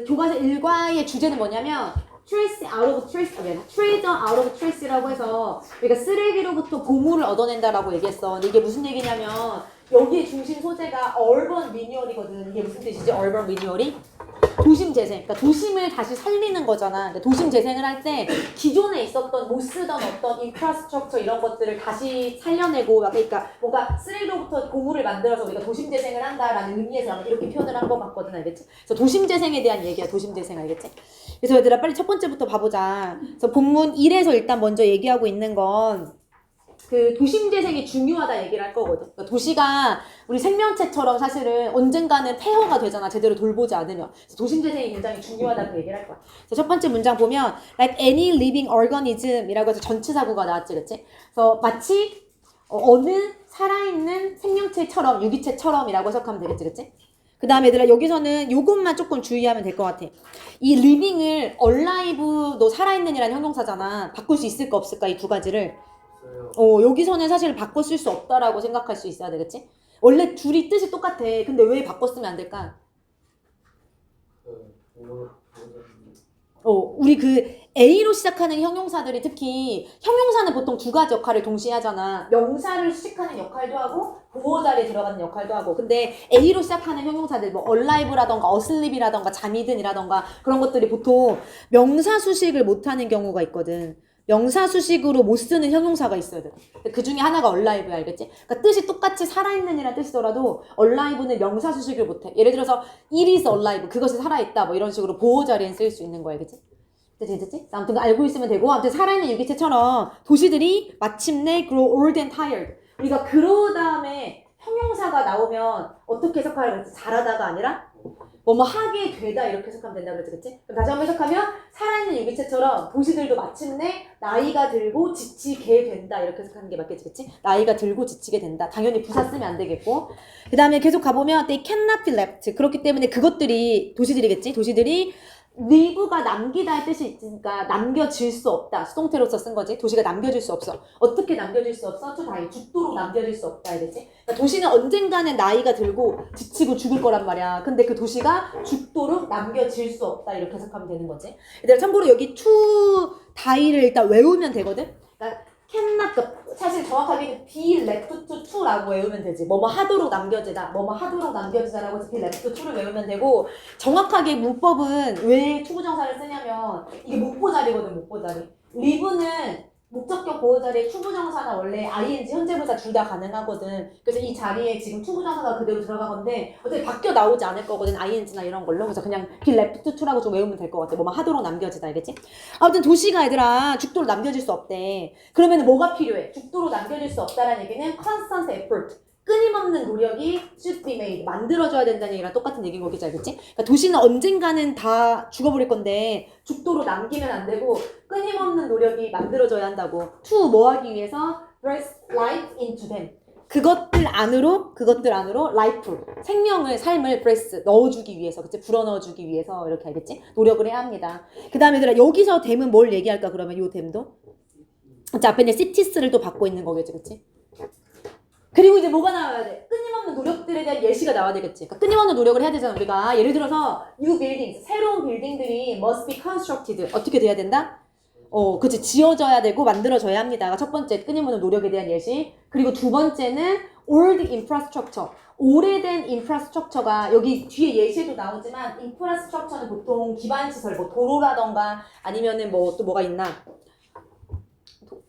교과서 1과의 주제는 뭐냐면 trace out of trace, treasure out of trace라고 해서 그러니까 쓰레기로부터 보물을 얻어낸다라고 얘기했어. 근데 이게 무슨 얘기냐면 여기에 중심 소재가 urban renewal이거든. 이게 무슨 뜻이지? urban renewal이? 도심 재생. 그러니까 도심을 다시 살리는 거잖아. 그러니까 도심 재생을 할 때 기존에 있었던 못 쓰던 어떤 인프라스트럭처 이런 것들을 다시 살려내고 그러니까 뭔가 쓰레기로부터 보물을 만들어서 우리가 도심 재생을 한다라는 의미에서 이렇게 표현을 한 것 같거든. 알겠지? 그래서 도심 재생에 대한 얘기야. 도심 재생 알겠지? 그래서 얘들아 빨리 첫 번째부터 봐보자. 그래서 본문 1에서 일단 먼저 얘기하고 있는 건 그 도심 재생이 중요하다 얘기를 할 거거든. 그러니까 도시가 우리 생명체처럼 사실은 언젠가는 폐허가 되잖아. 제대로 돌보지 않으면. 그래서 도심 재생이 굉장히 중요하다 그 얘기를 할 거야. 그래서 첫 번째 문장 보면 like any living organism이라고 해서 전치사구가 나왔지, 그렇지? 그래서 마치 어느 살아있는 생명체처럼 유기체처럼이라고 해석하면 되겠지, 그렇지? 그 다음에 얘들아 여기서는 요것만 조금 주의하면 될 것 같아. 이 living을 alive, 너 살아있는이라는 형용사잖아. 바꿀 수 있을까 없을까 이 두 가지를. 여기서는 사실 바꿔 쓸 수 없다라고 생각할 수 있어야 되겠지? 원래 둘이 뜻이 똑같아. 근데 왜 바꿔 쓰면 안 될까? 우리 그 A로 시작하는 형용사들이 특히 형용사는 보통 두 가지 역할을 동시에 하잖아. 명사를 수식하는 역할도 하고 보호 자리에 들어가는 역할도 하고. 근데 A로 시작하는 형용사들 뭐 alive라던가 asleep이라던가 잠이 든이라던가 그런 것들이 보통 명사 수식을 못하는 경우가 있거든. 명사 수식으로 못 쓰는 형용사가 있어야 돼. 그 중에 하나가 alive야, 알겠지? 그러니까 뜻이 똑같이 살아있는이란 뜻이더라도 alive는 명사 수식을 못해. 예를 들어서 it is alive, 그것이 살아있다 뭐 이런 식으로 보호 자리에 쓰일 수 있는 거야, 알겠지? 됐지? 아무튼 알고 있으면 되고, 아무튼 살아있는 유기체처럼 도시들이 마침내 grow old and tired. 우리가 grow 다음에 형용사가 나오면 어떻게 해석하라고 그랬지? 잘하다가 아니라 뭐뭐 하게 되다 이렇게 해석하면 된다고 그랬지, 그치? 그럼 다시 한번 해석하면 살아있는 유기체처럼 도시들도 마침내 나이가 들고 지치게 된다 이렇게 해석하는 게 맞겠지, 그치? 나이가 들고 지치게 된다. 당연히 부사 쓰면 안 되겠고. 그 다음에 계속 가보면 they cannot be left. 그렇기 때문에 그것들이 도시들이겠지? 도시들이 live가 남기다의 뜻이 있으니까 남겨질 수 없다. 수동태로서 쓴 거지. 도시가 남겨질 수 없어. 어떻게 남겨질 수 없어? 죽도록 남겨질 수 없다. 이랬지. 그러니까 도시는 언젠가는 나이가 들고 지치고 죽을 거란 말이야. 근데 그 도시가 죽도록 남겨질 수 없다. 이렇게 해석하면 되는 거지. 얘들아 참고로 여기 to die를 일단 외우면 되거든. 그러니까 cannot, 사실 정확하게는 be left to to라고 외우면 되지. 뭐뭐 하도록 남겨지다, 뭐뭐 하도록 남겨지다라고 해서 be left to to를 외우면 되고, 정확하게 문법은 왜 투부정사를 쓰냐면 이게 목보자리거든. 목보자리. live는 목적격 보호자리에 투부정사나 원래 ing 현재분사 둘 다 가능하거든. 그래서 이 자리에 지금 투부정사가 그대로 들어가건데 어차피 바뀌어 나오지 않을 거거든. ing나 이런 걸로. 그래서 그냥 be left to라고 좀 외우면 될 것 같아. 뭐만 하도록 남겨지다, 알겠지? 아무튼 도시가 얘들아 죽도록 남겨질 수 없대. 그러면 뭐가 필요해? 죽도록 남겨질 수 없다라는 얘기는 constant effort, 끊임없는 노력이 should be made, 만들어져야 된다는 얘기랑 똑같은 얘기인 거겠지, 알겠지? 그러니까 도시는 언젠가는 다 죽어버릴 건데 죽도록 남기면 안 되고 끊임없는 노력이 만들어져야 한다고. to 뭐 하기 위해서? breathe life into them. 그것들 안으로 life, 생명을, 삶을 breath, 넣어주기 위해서, 그치? 불어넣어주기 위해서 이렇게 알겠지? 노력을 해야 합니다. 그 다음에 얘들아 여기서 됨은 뭘 얘기할까 그러면 요 됨도? 자, 앞에 이제 cities를 또 받고 있는 거겠지, 그치? 그리고 이제 뭐가 나와야 돼? 끊임없는 노력들에 대한 예시가 나와야 되겠지. 그러니까 끊임없는 노력을 해야 되잖아, 우리가. 예를 들어서 new buildings, 새로운 빌딩들이 must be constructed. 어떻게 돼야 된다? 그치. 지어져야 되고 만들어져야 합니다. 첫 번째, 끊임없는 노력에 대한 예시. 그리고 두 번째는 old infrastructure. 오래된 인프라스트럭처가 여기 뒤에 예시에도 나오지만 인프라스트럭처는 보통 기반시설, 뭐 도로라던가 아니면은 뭐 또 뭐가 있나?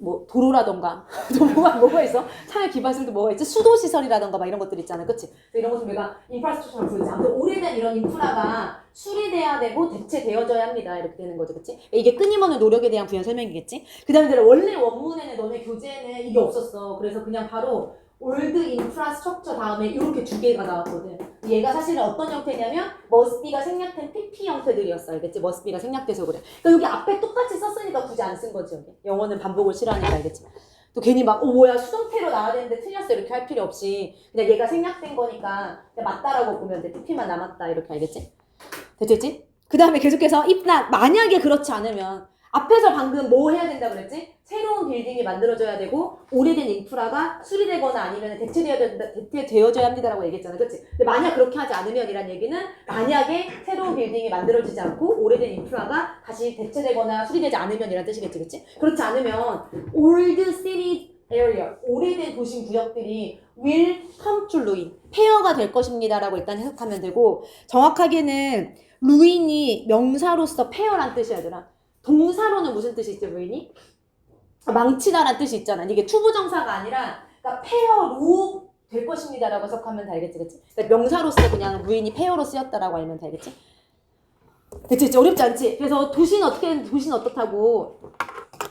뭐 도로라던가 또 뭐가 있어? 사회 기반시설도 뭐가 있지? 수도시설이라던가 막 이런 것들 있잖아, 그치? 이런 것을 우리가 인프라스트럭처로 부르지. 아무튼 오래된 이런 인프라가 수리돼야 되고 대체되어져야 합니다. 이렇게 되는 거죠, 그치? 이게 끊임없는 노력에 대한 부연 설명이겠지? 그 다음에 원래 원문에는 너네 교재에는 이게 없었어. 그래서 그냥 바로 올드 인프라스트럭처 다음에 이렇게 두 개가 나왔거든. 얘가 사실은 어떤 형태냐면 must be가 생략된 PP 형태들이었어. 알겠지? must be가 생략돼서 그래. 그러니까 여기 앞에 똑같이 썼으니까 굳이 안 쓴 거지. 여기. 영어는 반복을 싫어하니까, 알겠지? 또 괜히 막 뭐야 수동태로 나와야 되는데 틀렸어 이렇게 할 필요 없이 그냥 얘가 생략된 거니까 그냥 맞다라고 보면 돼. PP만 남았다 이렇게, 알겠지? 됐지? 그 다음에 계속해서 if not, 만약에 그렇지 않으면 앞에서 방금 뭐 해야 된다 그랬지? 새로운 빌딩이 만들어져야 되고 오래된 인프라가 수리되거나 아니면 대체되어져야 합니다라고 얘기했잖아. 그렇지? 근데 만약 그렇게 하지 않으면이란 얘기는 만약에 새로운 빌딩이 만들어지지 않고 오래된 인프라가 다시 대체되거나 수리되지 않으면이란 뜻이겠지. 그렇지? 그렇지 않으면 old city area, 오래된 도심 구역들이 will come to ruin, 폐허가 될 것입니다라고 일단 해석하면 되고 정확하게는 ruin이 명사로서 폐허란 뜻이야 얘들아. 동사로는 무슨 뜻이 있지 ruin이? 망치다란 뜻이 있잖아. 이게 투부정사가 아니라 그러니까 폐허로 될 것입니다라고 해석하면 다 알겠지, 그치? 그러니까 명사로서 그냥 무인이 폐허로 쓰였다라고 알면 다 알겠지? 그치, 어렵지 않지? 그래서 도시는 어떻다고?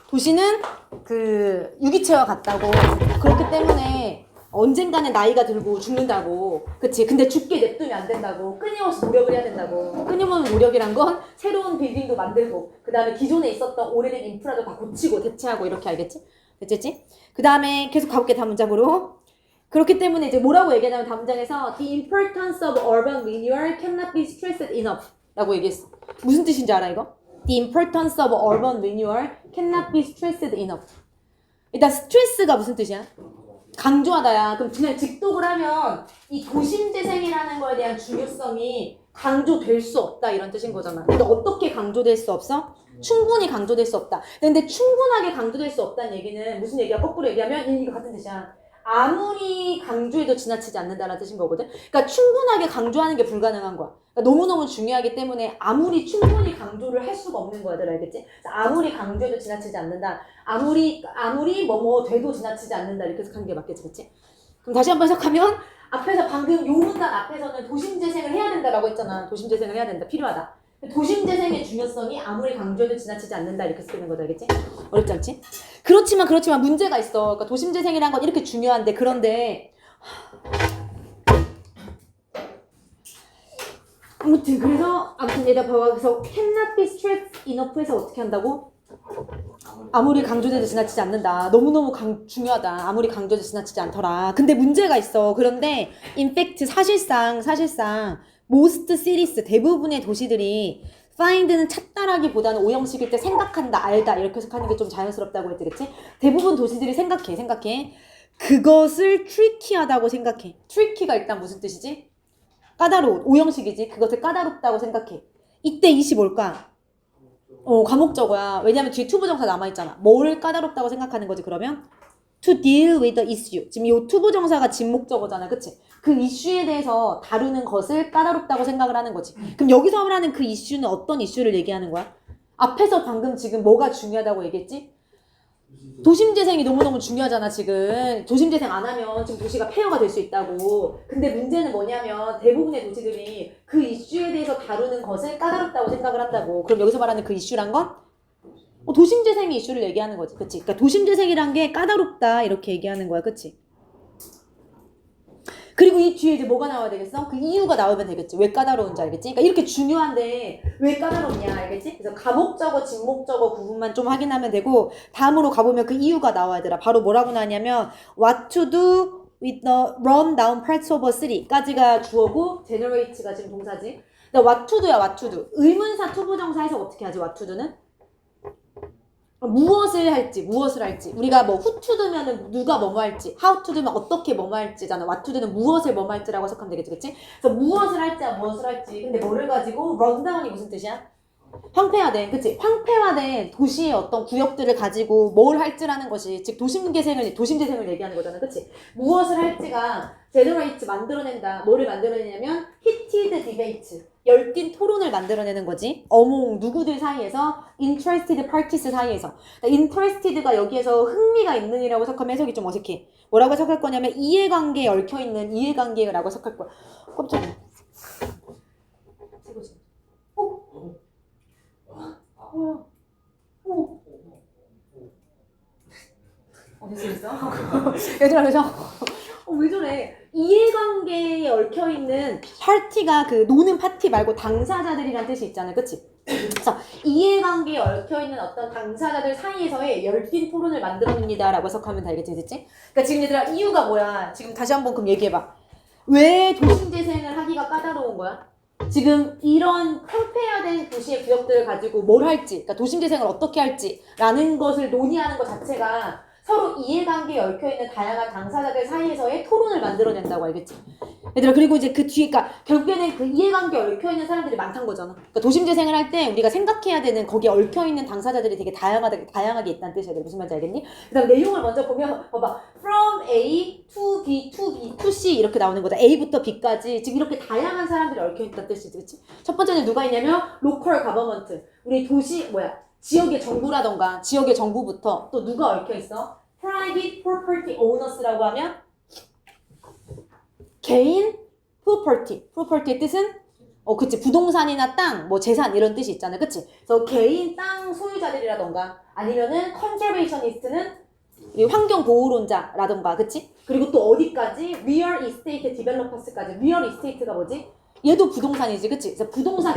도시는 그 유기체와 같다고. 그렇기 때문에 언젠가는 나이가 들고 죽는다고. 그치? 근데 죽게 냅두면 안 된다고. 끊임없이 노력을 해야 된다고. 끊임없는 노력이란 건 새로운 빌딩도 만들고 그 다음에 기존에 있었던 오래된 인프라도 다 고치고 대체하고 이렇게 알겠지? 됐지? 그 다음에 계속 가볼게 다음 문장으로. 그렇기 때문에 이제 뭐라고 얘기하냐면 다음 문장에서 The importance of urban renewal cannot be stressed enough 라고 얘기했어. 무슨 뜻인지 알아 이거? The importance of urban renewal cannot be stressed enough. 일단 스트레스가 무슨 뜻이야? 강조하다야. 그럼 그냥 직독을 하면 이 도심재생이라는 거에 대한 중요성이 강조될 수 없다 이런 뜻인 거잖아. 근데 어떻게 강조될 수 없어? 충분히 강조될 수 없다. 근데 충분하게 강조될 수 없다는 얘기는 무슨 얘기야? 거꾸로 얘기하면 이거 같은 뜻이야. 아무리 강조해도 지나치지 않는다는 뜻인 거거든. 그러니까 충분하게 강조하는 게 불가능한 거야. 그러니까 너무너무 중요하기 때문에 아무리 충분히 강조를 할 수가 없는 거야. 들 알겠지? 아무리 강조해도 지나치지 않는다. 아무리 뭐 돼도 지나치지 않는다. 이렇게 해석하는 게 맞겠지, 그치? 그럼 다시 한번 해석하면 앞에서 방금 요 문단 앞에서는 도심재생을 해야 된다라고 했잖아. 도심재생을 해야 된다. 필요하다. 도심재생의 중요성이 아무리 강조해도 지나치지 않는다. 이렇게 쓰는 거다, 알겠지? 어렵지 않지? 그렇지만 문제가 있어. 그러니까 도심재생이란 건 이렇게 중요한데 그런데 아무튼 얘들아 봐봐. 그래서 cannot be stressed enough에서 어떻게 한다고? 아무리 강조돼도 지나치지 않는다. 너무너무 중요하다. 아무리 강조돼도 지나치지 않더라. 근데 문제가 있어. 그런데 in fact 사실상 most cities 대부분의 도시들이 find는 찾다라기보다는 오형식일 때 생각한다, 알다 이렇게 해석하는 게 좀 자연스럽다고 했지, 그치? 대부분 도시들이 생각해. 그것을 tricky하다고 생각해. tricky가 일단 무슨 뜻이지? 까다로운 오형식이지. 그것을 까다롭다고 생각해. 이때 이시 뭘까? 과목적어야. 왜냐면 뒤에 투부정사 남아있잖아. 뭘 까다롭다고 생각하는 거지 그러면? To deal with the issue. 지금 이 투부정사가 진목적어잖아. 그치? 그 이슈에 대해서 다루는 것을 까다롭다고 생각을 하는 거지. 그럼 여기서 말하는 그 이슈는 어떤 이슈를 얘기하는 거야? 앞에서 방금 지금 뭐가 중요하다고 얘기했지? 도심재생이 너무너무 중요하잖아 지금. 도심재생 안 하면 지금 도시가 폐허가 될 수 있다고. 근데 문제는 뭐냐면 대부분의 도시들이 그 이슈에 대해서 다루는 것을 까다롭다고 생각을 한다고. 그럼 여기서 말하는 그 이슈란 건? 도심재생의 이슈를 얘기하는 거지. 그치? 그러니까 도심재생이란 게 까다롭다 이렇게 얘기하는 거야. 그치? 그리고 이 뒤에 이제 뭐가 나와야 되겠어? 그 이유가 나오면 되겠지. 왜 까다로운지 알겠지? 그러니까 이렇게 중요한데 왜 까다롭냐 알겠지? 그래서 가목적어, 진목적어 부분만 좀 확인하면 되고 다음으로 가보면 그 이유가 나와야 되라. 바로 뭐라고 나왔냐면 What to do with the run down parts of a city까지가 주어고 generate가 지금 동사지. 근데 what to do야 what to do. 의문사 투부정사에서 어떻게 하지 what to do는? 무엇을 할지. 우리가 뭐 who to do면은 누가 뭐뭐 할지, how to do면 어떻게 뭐뭐 할지잖아. what to do는 무엇을 뭐뭐 할지라고 해석하면 되겠지, 그치? 그래서 무엇을 할지. 근데 뭐를 가지고 run down이 무슨 뜻이야? 황폐화된, 그치? 황폐화된 도시의 어떤 구역들을 가지고 뭘 할지라는 것이, 즉 도심재생을 얘기하는 거잖아, 그치? 무엇을 할지가 generate 만들어낸다. 뭐를 만들어내냐면 heated debate, 열띤 토론을 만들어내는 거지. among 누구들 사이에서, interested parties 사이에서. interested가 여기에서 흥미가 있는 이라고 해석하면 해석이 좀 어색해. 뭐라고 해석할 거냐면 이해관계에 얽혀있는 이해관계라고 해석할 거야. 깜짝이야. 됐어? 얘들아, 그래서 왜 저래? 이해관계에 얽혀있는 파티가 그 노는 파티 말고 당사자들이란 뜻이 있잖아요. 그치? 그래서 이해관계에 얽혀있는 어떤 당사자들 사이에서의 열띤 토론을 만들어냅니다 라고 해석하면 다 알겠지? 그치? 그러니까 지금 얘들아 이유가 뭐야? 지금 다시 한번 그럼 얘기해봐. 왜 도심재생을 하기가 까다로운 거야? 지금 이런 황폐화된 수많은 도시의 구역들을 가지고 뭘 할지, 그러니까 도심 재생을 어떻게 할지라는 것을 논의하는 것 자체가 서로 이해관계에 얽혀있는 다양한 당사자들 사이에서의 토론을 만들어낸다고 알겠지? 얘들아, 그리고 이제 그 뒤에, 그러니까 결국에는 그 이해관계에 얽혀있는 사람들이 많다는 거잖아. 그러니까 도심재생을 할 때 우리가 생각해야 되는 거기에 얽혀있는 당사자들이 되게 다양하게 있다는 뜻이야. 무슨 말인지 알겠니? 그 다음 내용을 먼저 보면, 봐봐. From A to B to B to C 이렇게 나오는 거다. A부터 B까지 지금 이렇게 다양한 사람들이 얽혀있다는 뜻이지, 그치? 첫 번째는 누가 있냐면 local government. 우리 지역의 정부라던가 지역의 정부부터 또 누가 얽혀있어? private property owners라고 하면 개인 property의 뜻은 그치, 부동산이나 땅, 뭐 재산 이런 뜻이 있잖아, 그치? 그래서 개인 땅 소유자들이라던가 아니면은 conservationist는 환경보호론자라던가, 그치? 그리고 또 어디까지? real estate developers까지. real estate가 뭐지? 얘도 부동산이지, 그치? 그래서 부동산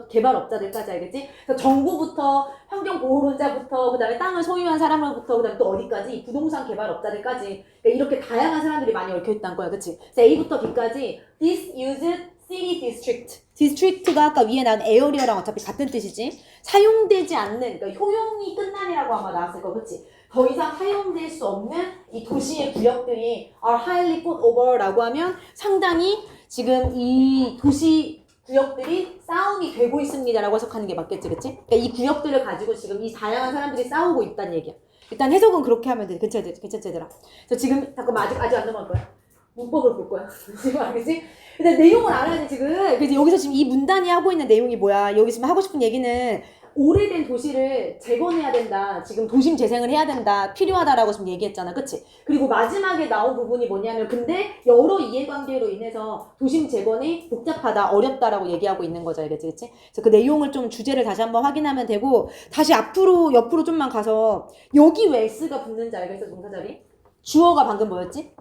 개발업자들까지 알겠지? 그래서 정부부터, 환경보호론자부터, 그 다음에 땅을 소유한 사람으로부터, 그 다음에 또 어디까지? 부동산 개발업자들까지. 그러니까 이렇게 다양한 사람들이 많이 얽혀있다는 거야, 그치? 그래서 A부터 B까지 disused city district. district가 아까 위에 나온 area랑 어차피 같은 뜻이지? 사용되지 않는, 그러니까 효용이 끝난이라고 아마 나왔을 거, 그치? 더 이상 사용될 수 없는 이 도시의 구역들이 are highly fought over라고 하면 상당히 지금 이 도시 구역들이 싸움이 되고 있습니다라고 해석하는 게 맞겠지, 그치? 그러니까 이 구역들을 가지고 지금 이 다양한 사람들이 싸우고 있다는 얘기야. 일단 해석은 그렇게 하면 돼. 괜찮지, 얘들아? 그래서 지금 잠깐만 아직 안 넘어갈 거야. 문법을 볼 거야. 지금 알겠지? 근데 내용을 알아야 돼, 지금. 그래서 여기서 지금 이 문단이 하고 있는 내용이 뭐야? 여기 지금 하고 싶은 얘기는 오래된 도시를 재건해야 된다. 지금 도심 재생을 해야 된다. 필요하다라고 지금 얘기했잖아. 그치? 그리고 마지막에 나온 부분이 뭐냐면 근데 여러 이해관계로 인해서 도심 재건이 복잡하다, 어렵다라고 얘기하고 있는 거죠. 알겠지? 그치? 그래서 그 내용을 좀 주제를 다시 한번 확인하면 되고 다시 옆으로 좀만 가서 여기 왜 S가 붙는지 알겠어? 동사자리? 주어가 방금 뭐였지?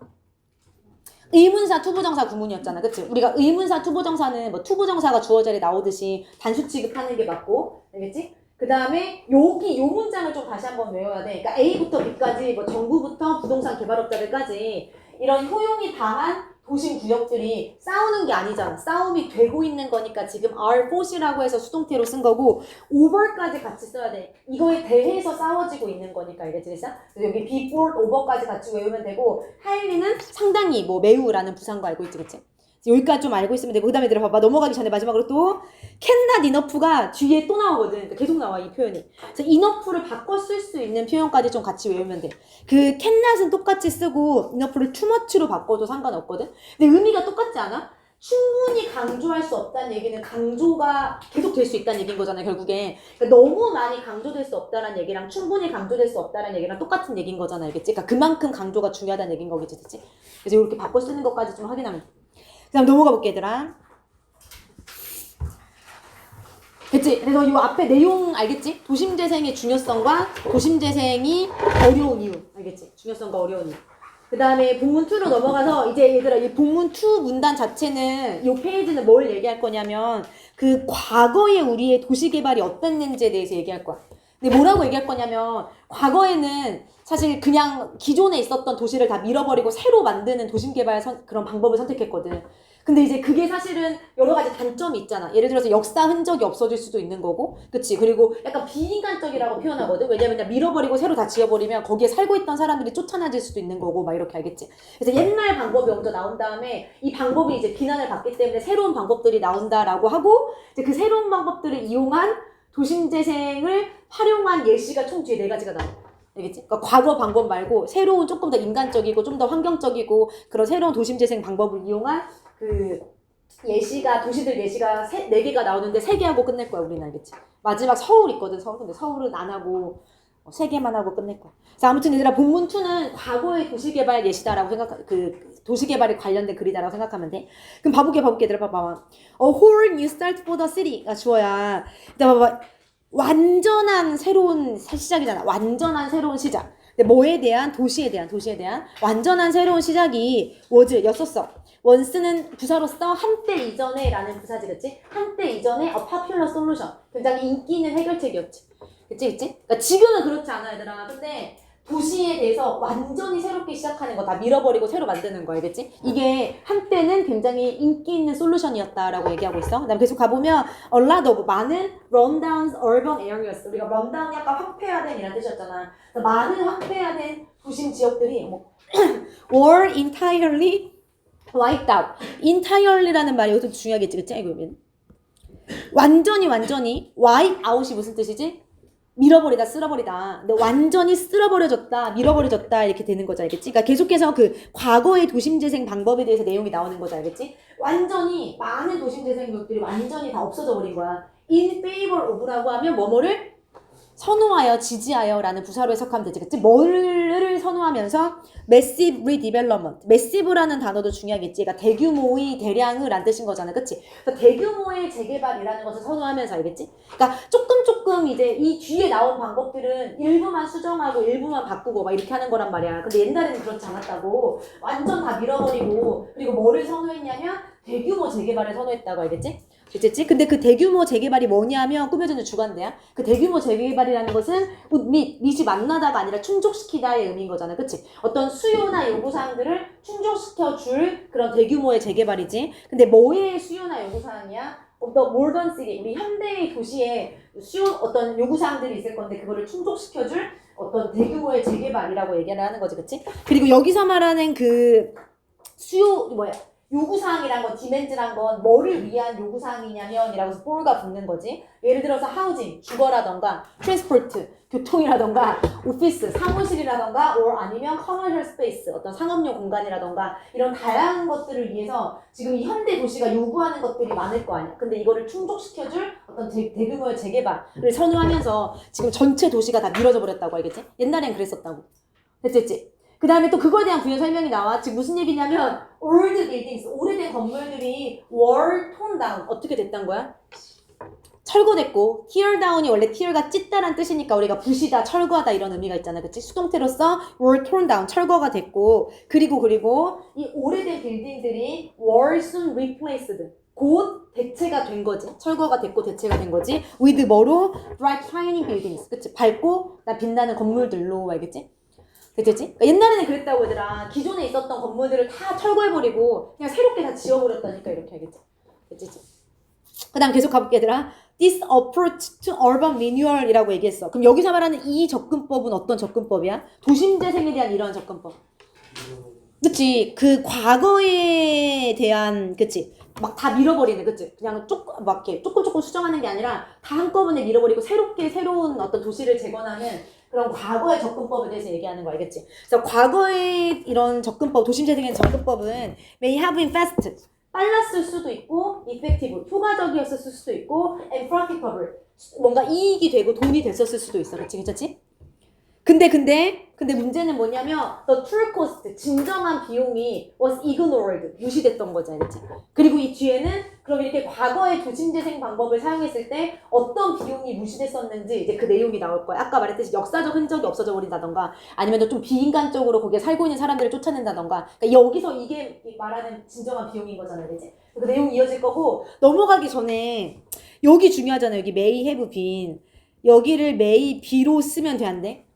의문사, 투부정사, 구문이었잖아. 그치? 우리가 의문사, 투부정사는 뭐 투부정사가 주어 자리에 나오듯이 단수 취급하는 게 맞고, 알겠지? 그 다음에 여기 요 문장을 좀 다시 한번 외워야 돼. 그러니까 A부터 B까지 뭐 정부부터 부동산 개발업자들까지 이런 효용이 다한 도심 구역들이 싸우는 게 아니잖아. 싸움이 되고 있는 거니까 지금 are force라고 해서 수동태로 쓴 거고 over까지 같이 써야 돼. 이거에 대해서 싸워지고 있는 거니까 알겠지? 그래서 여기 be fought over까지 같이 외우면 되고 highly는 상당히 뭐 매우라는 부사인 거 알고 있지, 그치? 여기까지 좀 알고 있으면 되고 그 다음에 들어봐. 넘어가기 전에 마지막으로 또 can not enough가 뒤에 또 나오거든. 그러니까 계속 나와 이 표현이. 그래서 enough를 바꿔 쓸 수 있는 표현까지 좀 같이 외우면 돼. 그 can not은 똑같이 쓰고 enough를 too much로 바꿔도 상관없거든. 근데 의미가 똑같지 않아? 충분히 강조할 수 없다는 얘기는 강조가 계속 될 수 있다는 얘기인 거잖아요, 결국에. 그러니까 너무 많이 강조될 수 없다는 얘기랑 충분히 강조될 수 없다는 얘기랑 똑같은 얘기인 거잖아, 알겠지? 그러니까 그만큼 강조가 중요하다는 얘기인 거겠지, 그치? 그래서 이렇게 바꿔 쓰는 것까지 좀 확인하면 돼. 그 다음 넘어가 볼게, 얘들아. 됐지? 그래서 이 앞에 내용 알겠지? 도심재생의 중요성과 도심재생이 어려운 이유. 알겠지? 중요성과 어려운 이유. 그 다음에 본문 2로 넘어가서 이제 얘들아 이 본문 2 문단 자체는 이 페이지는 뭘 얘기할 거냐면 그 과거의 우리의 도시개발이 어땠는지에 대해서 얘기할 거야. 근데 뭐라고 얘기할 거냐면 과거에는 사실 그냥 기존에 있었던 도시를 다 밀어버리고 새로 만드는 도심개발 그런 방법을 선택했거든. 근데 이제 그게 사실은 여러 가지 단점이 있잖아. 예를 들어서 역사 흔적이 없어질 수도 있는 거고, 그치? 그리고 약간 비인간적이라고 표현하거든. 왜냐면 그냥 밀어버리고 새로 다 지어버리면 거기에 살고 있던 사람들이 쫓아나질 수도 있는 거고, 막 이렇게 알겠지? 그래서 옛날 방법이 먼저 나온 다음에 이 방법이 이제 비난을 받기 때문에 새로운 방법들이 나온다라고 하고, 이제 그 새로운 방법들을 이용한 도심재생을 활용한 예시가 총 뒤에 4가지가 나와. 알겠지? 그러니까 과거 방법 말고 새로운 조금 더 인간적이고 좀 더 환경적이고 그런 새로운 도심재생 방법을 이용한 그 예시가 도시들 예시가 4개가 나오는데 3개하고 끝낼 거야 우리는. 알겠지? 마지막 서울 있거든. 서울. 근데 서울은 안 하고 3개만 하고 끝낼 거야. 그래서 아무튼 얘들아 본문 2는 과거의 도시개발 예시다라고 그 도시개발에 관련된 글이다라고 생각하면 돼. 그럼 봐볼게 얘들아 봐봐. A whole new start for the city가 주어야. 일단 봐봐. 완전한 새로운 시작이잖아. 완전한 새로운 시작. 근데 뭐에 대한? 도시에 대한 완전한 새로운 시작이 was였었어. once는 부사로서 한때 이전에 라는 부사지, 그치? 한때 이전에 a popular solution. 굉장히 인기 있는 해결책이었지. 그치? 그러니까 지금은 그렇지 않아, 얘들아. 근데 도시에 대해서 완전히 새롭게 시작하는 거 다 밀어버리고 새로 만드는 거 알겠지? 이게 한때는 굉장히 인기 있는 솔루션이었다라고 얘기하고 있어. 그다음에 계속 가보면 a lot of 많은 rundown urban areas 우리가 rundown이 아까 황폐화된 이란 뜻이었잖아. 많은 황폐화된 도심 지역들이 뭐 were entirely wiped out. entirely라는 말이 여기서 중요하겠지, 그치? 이거 완전히 wipe out이 무슨 뜻이지? 밀어버리다, 쓸어버리다. 근데 완전히 쓸어버려졌다, 밀어버려졌다 이렇게 되는 거죠, 알겠지? 그러니까 계속해서 그 과거의 도심재생 방법에 대해서 내용이 나오는 거죠, 알겠지? 완전히 많은 도심재생국들이 완전히 다 없어져 버린 거야. In favor of라고 하면 뭐뭐를 선호하여, 지지하여라는 부사로 해석하면 되지, 그치? 뭐를 선호하면서 massive redevelopment. massive라는 단어도 중요하겠지. 그러니까 대규모의 대량을 란 뜻인 거잖아, 그치? 그래서 대규모의 재개발이라는 것을 선호하면서 알겠지? 그러니까 조금 이제 이 뒤에 나온 방법들은 일부만 수정하고 일부만 바꾸고 막 이렇게 하는 거란 말이야. 근데 옛날에는 그렇지 않았다고. 완전 다 밀어버리고 그리고 뭐를 선호했냐면 대규모 재개발을 선호했다고, 알겠지? 됐지? 근데 그 대규모 재개발이 뭐냐면 꾸며주는 주관대야. 그 대규모 재개발이라는 것은 밑이 만나다가 아니라 충족시키다의 의미인 거잖아, 그치? 어떤 수요나 요구사항들을 충족시켜줄 그런 대규모의 재개발이지. 근데 뭐의 수요나 요구사항이야? 어떤 모던 시티, 우리 현대의 도시에 어떤 요구사항들이 있을 건데 그거를 충족시켜줄 어떤 대규모의 재개발이라고 얘기를 하는 거지, 그치? 그리고 여기서 말하는 그 요구사항이란 건, 디맨드란 건 뭐를 위한 요구사항이냐면 이라고 해서 for가 붙는 거지. 예를 들어서 하우징, 주거라던가 트랜스포트, 교통이라던가 오피스, 사무실이라던가 or 아니면 커머셜 스페이스, 어떤 상업용 공간이라던가 이런 다양한 것들을 위해서 지금 이 현대 도시가 요구하는 것들이 많을 거 아니야. 근데 이거를 충족시켜줄 어떤 대규모의 재개발을 선호하면서 지금 전체 도시가 다 밀어져 버렸다고, 알겠지? 옛날엔 그랬었다고. 됐지? 그 다음에 또 그거에 대한 부연 설명이 나와. 지금 무슨 얘기냐면 old buildings, 오래된 건물들이 were torn down. 어떻게 됐단 거야? 철거됐고, tear down이 원래 tear가 찢다란 뜻이니까 우리가 부시다, 철거하다 이런 의미가 있잖아, 그치? 수동태로서 were torn down, 철거가 됐고, 그리고 이 오래된 빌딩들이 were soon replaced. 곧 대체가 된 거지. 철거가 됐고 대체가 된 거지. with 뭐로? bright shining buildings. 그치? 밝고 나 빛나는 건물들로, 알겠지? 됐지? 그러니까 옛날에는 그랬다고 얘들아. 기존에 있었던 건물들을 다 철거해버리고 그냥 새롭게 다 지어버렸다니까, 이렇게 알겠지? 됐지? 그 다음 계속 가볼게, 얘들아. This approach to urban renewal이라고 얘기했어. 그럼 여기서 말하는 이 접근법은 어떤 접근법이야? 도심재생에 대한 이런 접근법. 그치? 그 과거에 대한, 그치? 막 다 밀어버리는, 그치? 그냥 조금 수정하는 게 아니라 다 한꺼번에 밀어버리고 새로운 어떤 도시를 재건하는 그런 과거의 접근법에 대해서 얘기하는 거, 알겠지? 그래서 과거의 이런 접근법, 도심재생의 접근법은 may have been fast, 빨랐을 수도 있고 effective, 효과적이었을 수도 있고 and profitable, 뭔가 이익이 되고 돈이 됐었을 수도 있어, 그치? 괜찮지? 근데 문제는 뭐냐면 the true cost, 진정한 비용이 was ignored, 무시됐던 거지, 알겠지? 그리고 이 뒤에는 그럼 이렇게 과거의 도심재생 방법을 사용했을 때 어떤 비용이 무시됐었는지 이제 그 내용이 나올 거야. 아까 말했듯이 역사적 흔적이 없어져 버린다던가 아니면 좀 비인간적으로 거기에 살고 있는 사람들을 쫓아낸다던가, 그러니까 여기서 이게 말하는 진정한 비용인 거잖아, 알겠지? 그 내용이 이어질 거고, 넘어가기 전에 여기 중요하잖아. 여기 may have been, 여기를 may be로 쓰면 돼, 안 돼?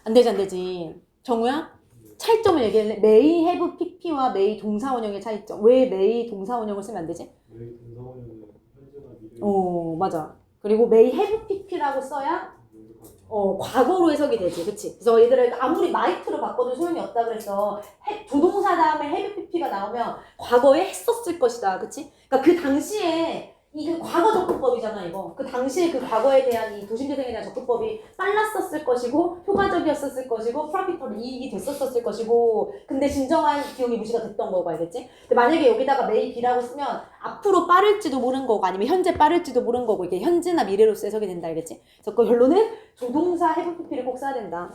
안 되지. 정우야? 차이점을 얘기할래? may have pp와 may 동사원형의 차이점. 왜 may 동사원형을 쓰면 안 되지? may 동사원형은 현재나 미래. 맞아. 그리고 may have pp라고 써야 과거로 해석이 되지, 그치? 그래서 얘들을 아무리 might로 바꿔도 소용이 없다 그래서 조동사 다음에 have pp가 나오면 과거에 했었을 것이다, 그치? 그러니까 그 당시에 이게 과거 접근법이잖아, 이거. 그 당시에 그 과거에 대한 이 도심재생에 대한 접근법이 빨랐었을 것이고 효과적이었을 것이고 프로피터블, 이익이 됐었을 것이고, 근데 진정한 비용이 무시가 됐던 거고, 알겠지? 근데 만약에 여기다가 may be라고 쓰면 앞으로 빠를지도 모르는 거고 아니면 현재 빠를지도 모르는 거고, 이게 현재나 미래로서 해석이 된다, 알겠지? 그래서 그 결론은 조동사 have pp를 꼭 써야 된다.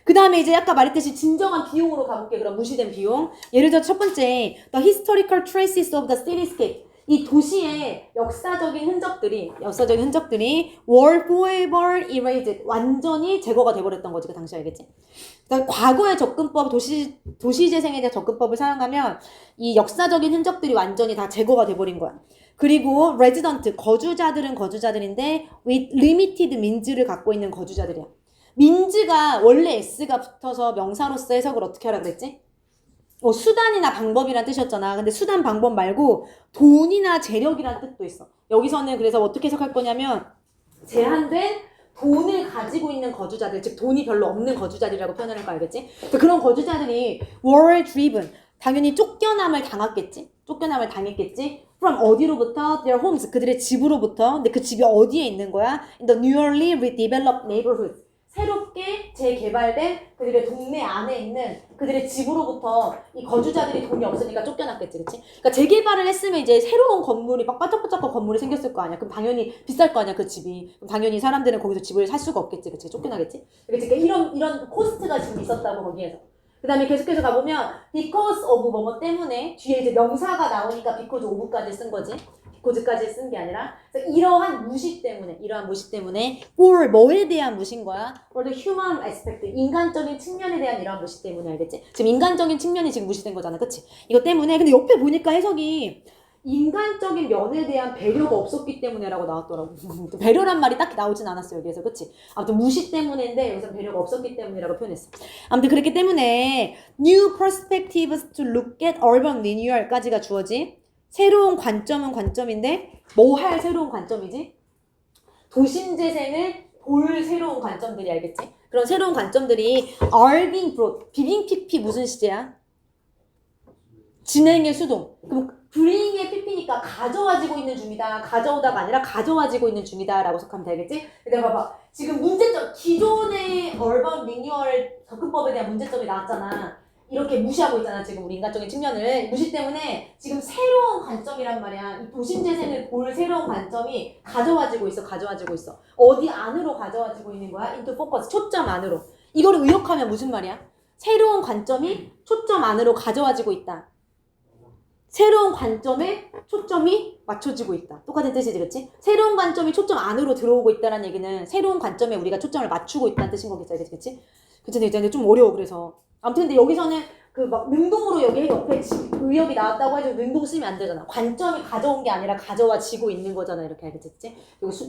그 다음에 이제 아까 말했듯이 진정한 비용으로 가볼게. 그럼 무시된 비용. 예를 들어 첫 번째 the historical traces of the cityscape, 이 도시의 역사적인 흔적들이 were forever erased, 완전히 제거가 돼버렸던 거지, 그 당시, 알겠지? 그러니까 과거의 접근법, 도시재생에 대한 접근법을 사용하면 이 역사적인 흔적들이 완전히 다 제거가 돼버린 거야. 그리고 resident, 거주자들은 거주자들인데 with limited means를 갖고 있는 거주자들이야. 민즈가 원래 s가 붙어서 명사로서 해석을 어떻게 하라 그랬지? 수단이나 방법이란 뜻이었잖아. 근데 수단 방법 말고 돈이나 재력이란 뜻도 있어. 여기서는 그래서 어떻게 해석할 거냐면 제한된 돈을 가지고 있는 거주자들, 즉 돈이 별로 없는 거주자들이라고 표현을 할 거 알겠지? 그런 거주자들이 were driven, 당연히 쫓겨남을 당했겠지? from 어디로부터? their homes, 그들의 집으로부터. 근데 그 집이 어디에 있는 거야? in the newly redeveloped neighborhoods, 새롭게 재개발된 그들의 동네 안에 있는 그들의 집으로부터 이 거주자들이 돈이 없으니까 쫓겨났겠지, 그치? 그러니까 재개발을 했으면 이제 새로운 건물이 막 반짝반짝한 건물이 생겼을 거 아니야. 그럼 당연히 비쌀 거 아니야, 그 집이. 그럼 당연히 사람들은 거기서 집을 살 수가 없겠지, 그치? 쫓겨나겠지? 그러니까 이런 코스트가 지금 있었다고, 거기에서. 그 다음에 계속해서 가보면 because of 뭐뭐 때문에 뒤에 이제 명사가 나오니까 because of까지 쓴 거지. because까지 쓴 게 아니라 그래서 이러한 무시 때문에 for 뭐에 대한 무시인 거야? for the human aspect, 인간적인 측면에 대한 이러한 무시 때문에, 알겠지? 지금 인간적인 측면이 지금 무시된 거잖아, 그치? 이것 때문에. 근데 옆에 보니까 해석이 인간적인 면에 대한 배려가 없었기 때문에라고 나왔더라고. 배려란 말이 딱히 나오진 않았어요, 여기에서, 그치? 아무튼 무시 때문인데 여기서 배려가 없었기 때문이라고 표현했어. 아무튼 그렇기 때문에 new perspectives to look at urban renewal까지가 주어지. 새로운 관점은 관점인데 뭐 할 새로운 관점이지? 도심 재생을 볼 새로운 관점들이, 알겠지? 그런 새로운 관점들이 are being brought. 비빙 PP 무슨 시제야? 진행의 수동. 그럼 bring의 PP니까 가져와지고 있는 중이다. 가져오다가 아니라 가져와지고 있는 중이다 라고 해석하면 되겠지? 근데 봐봐. 지금 문제점, 기존의 얼번 리뉴얼 접근법에 대한 문제점이 나왔잖아. 이렇게 무시하고 있잖아, 지금 우리 인간적인 측면을. 무시 때문에 지금 새로운 관점이란 말이야. 이 도심재생을 볼 새로운 관점이 가져와지고 있어. 어디 안으로 가져와지고 있는 거야? into focus, 초점 안으로. 이거를 의역하면 무슨 말이야? 새로운 관점이 초점 안으로 가져와지고 있다. 새로운 관점에 초점이 맞춰지고 있다. 똑같은 뜻이지, 그렇지? 새로운 관점이 초점 안으로 들어오고 있다는 얘기는 새로운 관점에 우리가 초점을 맞추고 있다는 뜻인 거겠지, 그렇지? 근데 좀 어려워, 그래서. 아무튼 근데 여기서는 그 막 능동으로 여기 옆에 의역이 나왔다고 해서 능동 쓰면 안 되잖아. 관점이 가져온 게 아니라 가져와지고 있는 거잖아, 이렇게, 알겠지?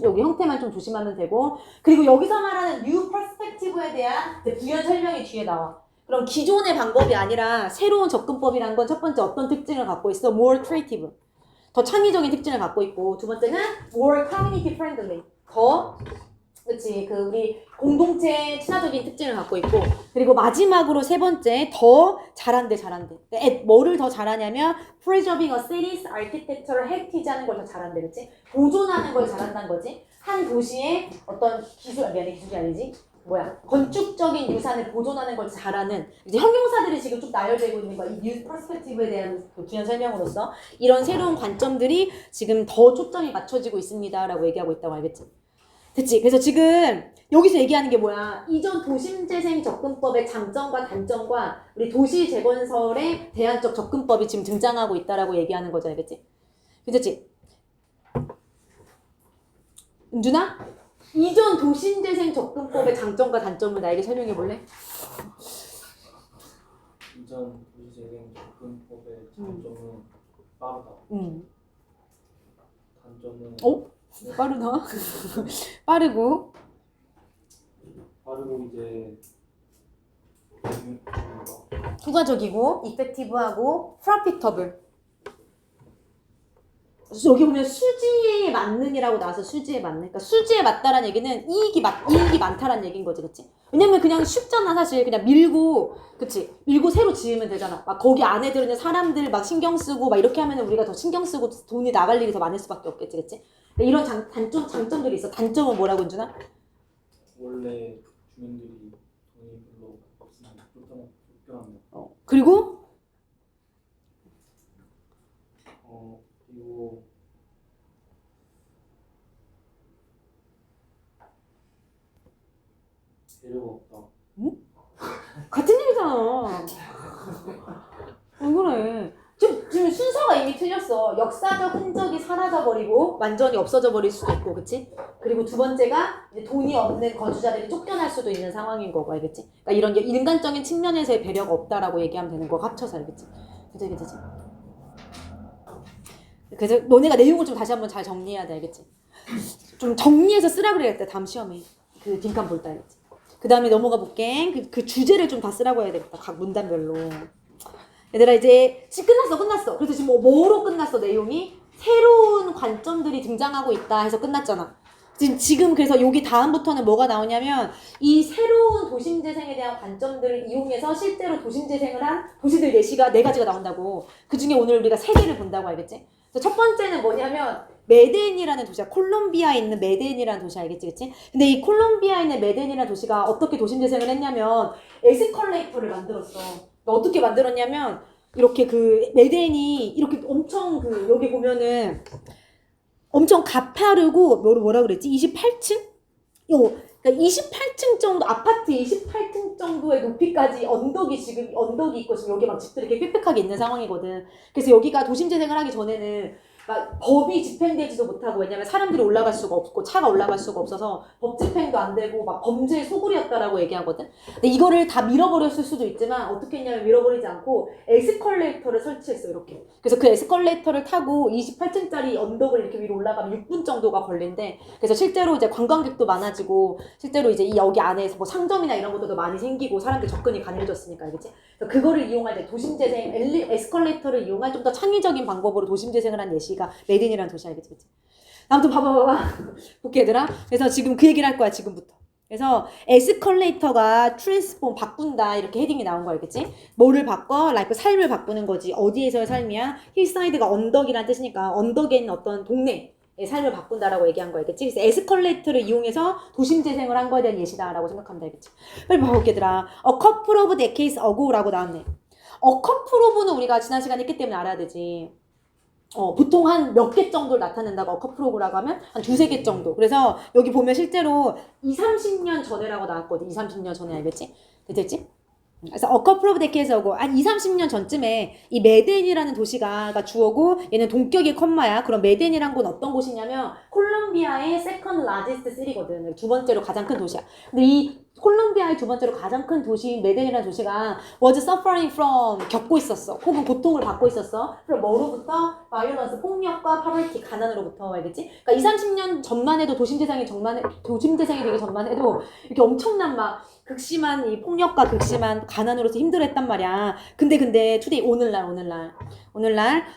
여기 형태만 좀 조심하면 되고. 그리고 여기서 말하는 new perspective에 대한 부연 설명이 뒤에 나와. 그럼 기존의 방법이 아니라 새로운 접근법이란 건 첫 번째 어떤 특징을 갖고 있어? more creative. 더 창의적인 특징을 갖고 있고, 두 번째는 more community friendly. 그치, 우리 공동체 친화적인 특징을 갖고 있고, 그리고 마지막으로 세 번째, 더 잘한대. 뭐를 더 잘하냐면 preserving a city's architectural heritage 하는 걸 더 잘한대, 그치? 보존하는 걸 잘한다는 거지. 한 도시의 어떤 기술이 아니지. 건축적인 유산을 보존하는 걸 잘하는 이제 형용사들이 지금 쭉 나열되고 있는 거야. 이 뉴 퍼스펙티브에 대한 부연 설명으로서 이런 새로운 관점들이 지금 더 초점이 맞춰지고 있습니다라고 얘기하고 있다고, 알겠지? 됐지? 그래서 지금 여기서 얘기하는 게 뭐야? 이전 도심재생 접근법의 장점과 단점과 우리 도시재건설의 대안적 접근법이 지금 등장하고 있다라고 얘기하는 거죠, 알겠지? 그렇지? 은준아? 이전 도심재생 접근법의 장점과 단점을 나에게 설명해 볼래? 이전 도시재생 접근법의 장점은 빠르다. 단점은 빠르다. 빠르고 이제 투과적이고 이펙티브하고 프로피터블. 여기 보면 수지에 맞는이라고 나와서 수지에 맞는. 그러니까 수지에 맞다라는 얘기는 이익이 많다라는 얘기인 거지, 그치? 왜냐면 그냥 쉽잖아, 사실. 그냥 밀고, 그치? 밀고 새로 지으면 되잖아. 막 거기 안에 들어있는 사람들 막 신경 쓰고 막 이렇게 하면 우리가 더 신경 쓰고 돈이 나갈 일이 더 많을 수밖에 없겠지, 그치? 이런 장점들이 있어. 단점은 뭐라고, 은준아? 원래 주민들이 돈이 별로 없으면 쫓겨납니다. 그리고 그리고 재료가 없다. 응? 같은 얘기잖아. 왜 그래? 지금 순서가 이미 틀렸어. 역사적 흔적이 사라져버리고 완전히 없어져 버릴 수도 있고, 그치? 그리고 두 번째가 이제 돈이 없는 거주자들이 쫓겨날 수도 있는 상황인 거고, 알겠지? 그러니까 이런 인간적인 측면에서의 배려가 없다라고 얘기하면 되는 거 합쳐서, 알겠지? 그치? 그래서 너네가 내용을 좀 다시 한번 잘 정리해야 돼, 알겠지? 좀 정리해서 쓰라 그래야겠다, 다음 시험에. 그 빈칸 볼 때, 알겠지? 그 다음에 넘어가 볼게. 그 주제를 좀 다 쓰라고 해야 되겠다. 각 문단별로. 얘들아 이제 끝났어. 그래서 지금 뭐로 끝났어 내용이? 새로운 관점들이 등장하고 있다 해서 끝났잖아. 지금 그래서 여기 다음부터는 뭐가 나오냐면 이 새로운 도심재생에 대한 관점들을 이용해서 실제로 도심재생을 한 도시들 예시가 4가지가 나온다고. 그 중에 오늘 우리가 3개를 본다고 알겠지? 그래서 첫 번째는 뭐냐면 메덴이라는 도시야. 콜롬비아에 있는 메덴이라는 도시 알겠지? 그치? 근데 이 콜롬비아에 있는 메덴이라는 도시가 어떻게 도심재생을 했냐면 에스컬레이터를 만들었어. 어떻게 만들었냐면 이렇게 메덴이 이렇게 엄청 여기 보면은 엄청 가파르고 뭐라 그랬지? 28층? 그러니까 28층 정도 아파트 28층 정도의 높이까지 언덕이 있고 지금 여기 막 집들이 이렇게 빽빽하게 있는 상황이거든. 그래서 여기가 도심재생을 하기 전에는 막 법이 집행되지도 못하고 왜냐면 사람들이 올라갈 수가 없고 차가 올라갈 수가 없어서 법 집행도 안 되고 막 범죄의 소굴이었다라고 얘기하거든. 근데 이거를 다 밀어버렸을 수도 있지만 어떻게 했냐면 밀어버리지 않고 에스컬레이터를 설치했어 이렇게. 그래서 그 에스컬레이터를 타고 28층짜리 언덕을 이렇게 위로 올라가면 6분 정도가 걸린대. 그래서 실제로 이제 관광객도 많아지고 실제로 이제 여기 안에서 뭐 상점이나 이런 것들도 많이 생기고 사람들 접근이 가능해졌으니까 알겠지? 그래서 그거를 이용할 때 도심재생 에스컬레이터를 이용할 좀 더 창의적인 방법으로 도심재생을 한 예시가 메딘이라는 도시 알겠지? 그치? 아무튼 봐봐. 볼게 얘들아. 그래서 지금 그 얘기를 할 거야 지금부터. 그래서 에스컬레이터가 트랜스폼 바꾼다 이렇게 헤딩이 나온 거 알겠지? 뭐를 바꿔? 라이프 삶을 바꾸는 거지. 어디에서의 삶이야? 힐사이드가 언덕이란 뜻이니까 언덕에 있는 어떤 동네의 삶을 바꾼다라고 얘기한 거 알겠지? 그래서 에스컬레이터를 이용해서 도심재생을 한 거에 대한 예시다라고 생각하면 되겠지? 빨리 봐볼게 얘들아. A couple of decades ago라고 나왔네. A couple of는 우리가 지난 시간에 했기 때문에 알아야 되지. 보통 한 몇 개 정도를 나타낸다고 어커프로그라고 하면 한 2-3개 정도. 그래서 여기 보면 실제로 20-30년 전에라고 나왔거든. 20-30년 전에 알겠지? 됐지? 그래서 어커프로브 데케에서고 한 20-30년 전쯤에 이 메덴이라는 도시가 주어고 얘는 동격의 컴마야. 그럼 메덴이란 건 어떤 곳이냐면 콜롬비아의 세컨드 라지스트 시리거든. 두 번째로 가장 큰 도시야. 근데 이 콜롬비아의 두 번째로 가장 큰 도시인 메덴이라는 도시가 was suffering from 겪고 있었어. 혹은 고통을 받고 있었어. 그럼 뭐로부터? 바이올런스, 폭력과 파벌티, 가난으로부터 알겠지? 그러니까 20-30년 전만 해도 도심재생이 되기 전만 해도 이렇게 엄청난 막 극심한 이 폭력과 극심한 가난으로서 힘들었단 말이야. 근데 today 오늘날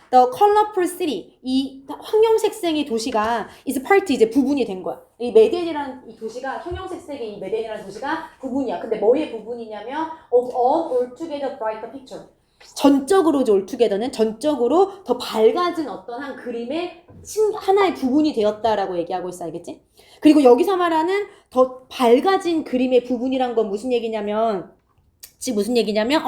the colorful city 이 황영색색의 도시가 is part 이제 부분이 된 거야. 이 메덴이라는 이 도시가 형형색색의 이 메덴이라는 도시가 부분이야. 근데 뭐의 부분이냐면 of all altogether brighter picture. 전적으로 altogether는 전적으로 더 밝아진 어떤 한 그림의 하나의 부분이 되었다라고 얘기하고 있어. 알겠지? 그리고 여기서 말하는 더 밝아진 그림의 부분이란 건 무슨 얘기냐면 a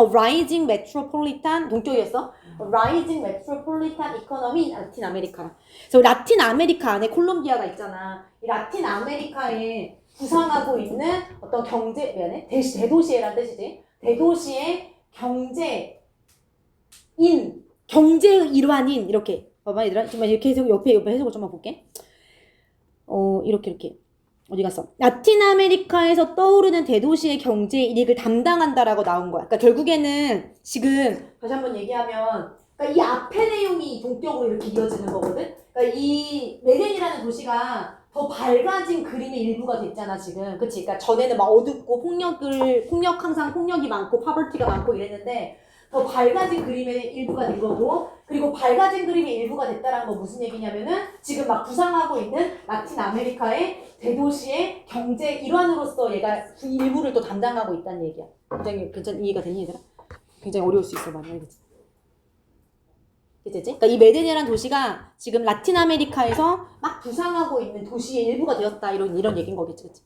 rising metropolitan 동쪽이었어? A rising metropolitan economy in 라틴 아메리카. 그래서 라틴 아메리카 안에 콜롬비아가 있잖아. 이 라틴 아메리카에 부상하고 있는 어떤 대도시에란 뜻이지. 대도시의 경제의 일환인 이렇게. 봐봐 얘들아. 정말 이렇게 해서 옆에 해석을 좀만 볼게. 이렇게. 어디 갔어? 라틴 아메리카에서 떠오르는 대도시의 경제 이익을 담당한다라고 나온 거야. 그러니까 결국에는 지금 다시 한번 얘기하면 그러니까 이 앞에 내용이 동격으로 이렇게 이어지는 거거든. 그러니까 이 메덴이라는 도시가 더 밝아진 그림의 일부가 됐잖아 지금. 그치? 그러니까 전에는 막 어둡고 항상 폭력이 많고 파벌티가 많고 이랬는데 더 밝아진 그림의 일부가 된 거고, 그리고 밝아진 그림의 일부가 됐다라는 건 무슨 얘기냐면은 지금 막 부상하고 있는 라틴 아메리카의 대도시의 경제 일환으로서 얘가 그 일부를 또 담당하고 있다는 얘기야. 굉장히 이해가 되니 얘들아? 굉장히 어려울 수 있어 많이 알겠지? 그러니까 이 메덴이라는 도시가 지금 라틴 아메리카에서 막 부상하고 있는 도시의 일부가 되었다 이런 얘기인 거겠지, 그치?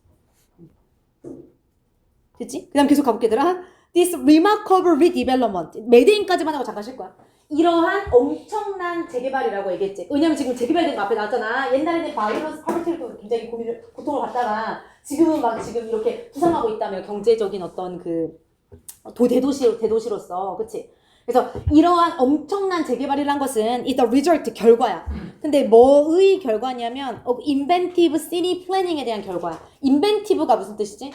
됐지? 그 다음 계속 가볼게 얘들아. This remarkable redevelopment. 메데인까지만 하고 잠깐 쉴 거야. 이러한 엄청난 재개발이라고 얘기했지. 왜냐면 지금 재개발된 거 앞에 나왔잖아. 옛날에는 바이올런스 파벌티로 굉장히 고통을 받다가 지금은 막 지금 이렇게 부상하고 있다며. 경제적인 어떤 대도시로서. 그치? 그래서 이러한 엄청난 재개발이란 것은 is the result, 결과야. 근데 뭐의 결과냐면 of inventive city planning에 대한 결과야. inventive가 무슨 뜻이지?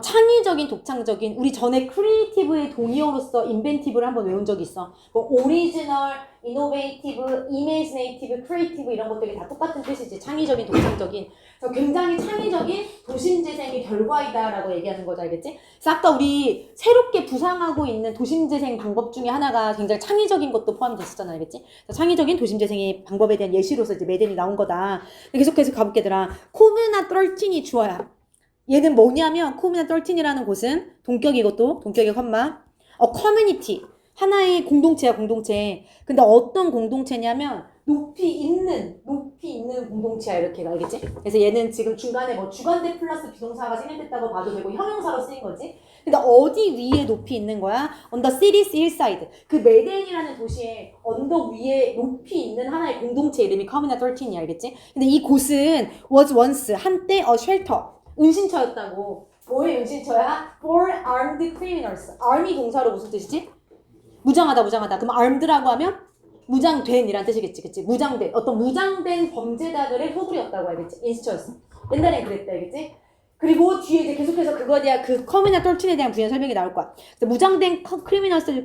창의적인, 독창적인. 우리 전에 크리에이티브의 동의어로서 인벤티브를 한번 외운 적이 있어. 뭐 오리지널, 이노베이티브, 이미지네이티브, 크리에이티브 이런 것들이 다 똑같은 뜻이지. 창의적인, 독창적인. 그래서 굉장히 창의적인 도심재생의 결과이다라고 얘기하는 거죠. 알겠지? 그래서 아까 우리 새롭게 부상하고 있는 도심재생 방법 중에 하나가 굉장히 창의적인 것도 포함이 됐었잖아. 알겠지? 그래서 창의적인 도심재생의 방법에 대한 예시로서 이제 메덴이 나온 거다. 계속해서 가볼게, 얘들아. 코미나 13이 주어야. 얘는 뭐냐면 코미나 13이라는 곳은 동격이, 이것도 동격의 컴마 커뮤니티, 하나의 공동체야. 공동체. 근데 어떤 공동체냐면 높이 있는 공동체야. 이렇게 알겠지? 그래서 얘는 지금 중간에 뭐 주관대 플러스 비동사가 생략됐다고 봐도 되고 형용사로 쓰인 거지. 근데 어디 위에 높이 있는 거야? On the city's hillside. 그 메덴이라는 도시의 언덕 위에 높이 있는 하나의 공동체 이름이 커뮤나 13이야. 알겠지? 근데 이 곳은 was once, 한때 a shelter, 은신처였다고. 뭐의 은신처야? For armed criminals. army 동사로 무슨 뜻이지? 무장하다. 그럼 armed라고 하면 무장된 이란 뜻이겠지. 그치? 무장된. 어떤 무장된 범죄자들의 소굴이었다고 알겠지? 인스처였어. 옛날엔 그랬다. 알겠지? 그리고 뒤에 이제 계속해서 그거에 대한 그 커뮤나 13에 대한 부연 설명이 나올 거야. 무장된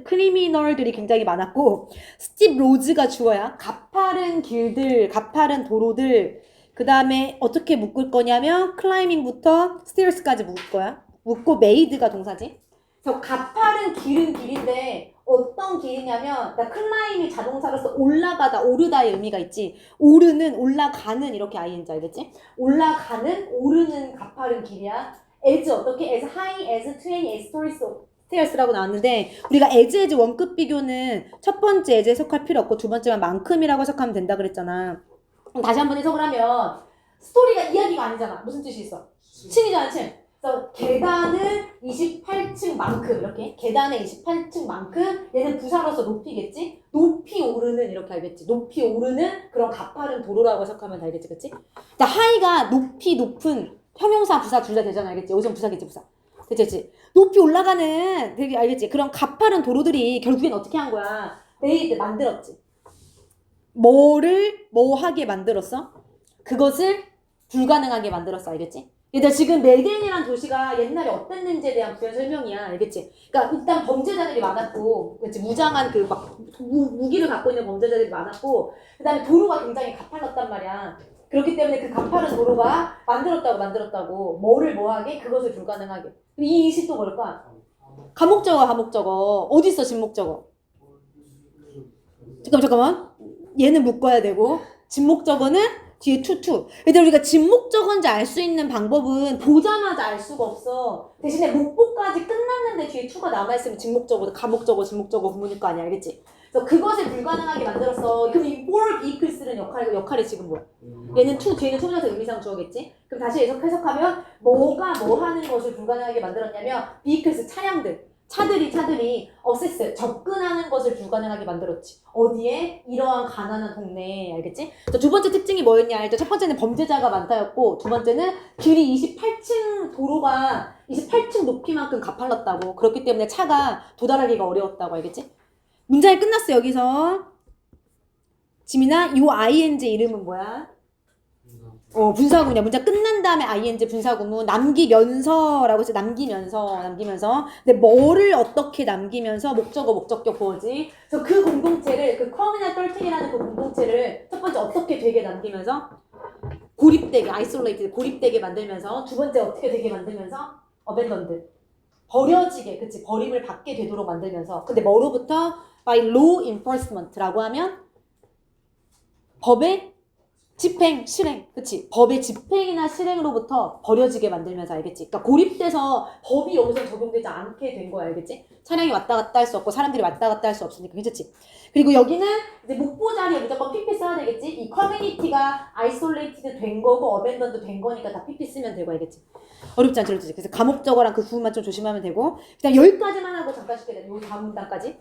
크리미널들이 굉장히 많았고, 스티브 로즈가 주어야. 가파른 길들, 가파른 도로들, 그 다음에 어떻게 묶을 거냐면 클라이밍부터 스테어스까지 묶을 거야. 묶고 메이드가 동사지. 그래서 가파른 길은 길인데 어떤 길이냐면 클라임이 자동사로서 올라가다, 오르다의 의미가 있지. 오르는, 올라가는 이렇게 ing 알겠지? 올라가는, 오르는 가파른 길이야. as 어떻게? as high as 20 stairs라고 나왔는데 우리가 as 원급 비교는 첫 번째 as에 해석할 필요 없고 두 번째만 만큼이라고 해석하면 된다 그랬잖아. 다시 한번 해석을 하면 스토리가 이야기가 아니잖아. 무슨 뜻이 있어? 층이잖아, 층. 그래서 계단은 28층만큼 이렇게 계단의 28층만큼 얘는 부사로서 높이겠지? 높이 오르는 이렇게 알겠지? 높이 오르는 그런 가파른 도로라고 해석하면 알겠지? 그치? 자, 하이가 높이 높은 형용사 부사 둘 다 되잖아. 알겠지? 여기선 부사겠지? 부사. 그치? 높이 올라가는 되게 알겠지? 그런 가파른 도로들이 결국엔 어떻게 한 거야? 메이드 만들었지. 뭐를 뭐하게 만들었어? 그것을 불가능하게 만들었어. 알겠지? 얘들 지금 메덴이란 도시가 옛날에 어땠는지에 대한 부연 설명이야. 알겠지? 그러니까 일단 범죄자들이 많았고, 그렇지? 무장한 그 막 무기를 갖고 있는 범죄자들이 많았고, 그 다음에 도로가 굉장히 가팔랐단 말이야. 그렇기 때문에 그 가파른 도로가 만들었다고. 뭐를 뭐하게? 그것을 불가능하게. 이 이시 또 뭘까? 가목적어. 어디 있어, 진목적어? 잠깐만. 얘는 묶어야 되고, 진목적어는 뒤에 투투. 근데 우리가 진목적어인지 알 수 있는 방법은 보자마자 알 수가 없어. 대신에 목보까지 끝났는데 뒤에 투가 남아있으면 진목적어, 가목적어, 진목적어 구문일 거 아니야. 알겠지? 그래서 그것을 불가능하게 만들었어. 그럼 이 for vehicles는 역할이 지금 뭐야? 얘는 투, 뒤에는 투면서 의미상 주어겠지? 그럼 다시 해석하면 뭐가 뭐 하는 것을 불가능하게 만들었냐면 vehicles, 차들이 access, 접근하는 것을 불가능하게 만들었지. 어디에? 이러한 가난한 동네에. 알겠지? 두 번째 특징이 뭐였냐? 일단 첫 번째는 범죄자가 많다였고, 두 번째는 길이 28층 도로가 28층 높이만큼 가팔랐다고. 그렇기 때문에 차가 도달하기가 어려웠다고. 알겠지? 문장이 끝났어. 여기서 지민아, 요 ing 이름은 뭐야? 분사구문이야. 문장 끝난 다음에 ing 분사구문. 남기면서라고 해서 남기면서. 근데 뭐를 어떻게 남기면서 목적격 보어지. 그래서 그 공동체를, 그 커뮤나 13이라는 그 공동체를 첫 번째 어떻게 되게 남기면서 고립되게, isolated, 고립되게 만들면서 두 번째 어떻게 되게 만들면서 abandoned, 버려지게, 그치? 버림을 받게 되도록 만들면서. 근데 뭐로부터? by law enforcement라고 하면 법의 집행, 실행, 그치? 법의 집행이나 실행으로부터 버려지게 만들면서. 알겠지? 그러니까 고립돼서 법이 여기서 적용되지 않게 된 거야. 알겠지? 차량이 왔다 갔다 할 수 없고 사람들이 왔다 갔다 할 수 없으니까. 괜찮지? 그리고 여기는 이제 목보 자리에 무조건 PP 써야 되겠지? 이 커뮤니티가 isolated 된 거고 abandoned 된 거니까 다 PP 쓰면 되고. 알겠지? 어렵지 않지? 그래서 가목적어랑 그 구문만 좀 조심하면 되고, 그냥 여기까지만 하고 잠깐 쉽게 돼. 여기 다음 문단까지.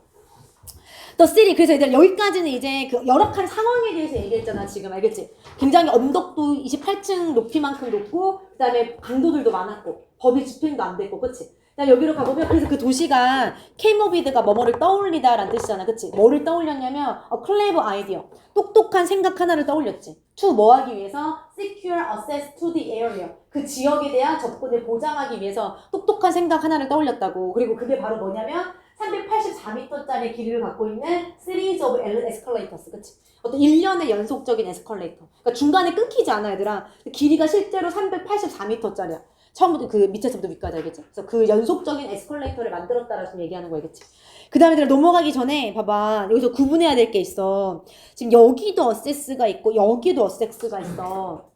The city. 그래서 얘들 여기까지는 이제 그 열악한 상황에 대해서 얘기했잖아. 지금 알겠지? 굉장히 언덕도 28층 높이만큼 높고, 그 다음에 강도들도 많았고, 법이 집행도 안 됐고, 그치? 그다음 여기로 가보면 그래서 그 도시가 came of with가 뭐뭐를 떠올리다라는 뜻이잖아. 그치? 뭐를 떠올렸냐면 a clever idea. 똑똑한 생각 하나를 떠올렸지. to 뭐 하기 위해서? secure access to the area. 그 지역에 대한 접근을 보장하기 위해서 똑똑한 생각 하나를 떠올렸다고. 그리고 그게 바로 뭐냐면 384m짜리 길이를 갖고 있는 series of escalators. 그치? 어떤 일련의 연속적인 에스컬레이터. 그러니까 중간에 끊기지 않아, 얘들아. 길이가 실제로 384m짜리야. 처음부터 그 밑에서부터 위까지 알겠지? 그래서 그 연속적인 에스컬레이터를 만들었다라고 지금 얘기하는 거겠지? 그 다음에 넘어가기 전에 봐봐. 여기서 구분해야 될 게 있어. 지금 여기도 어세스가 있고 여기도 어세스가 있어.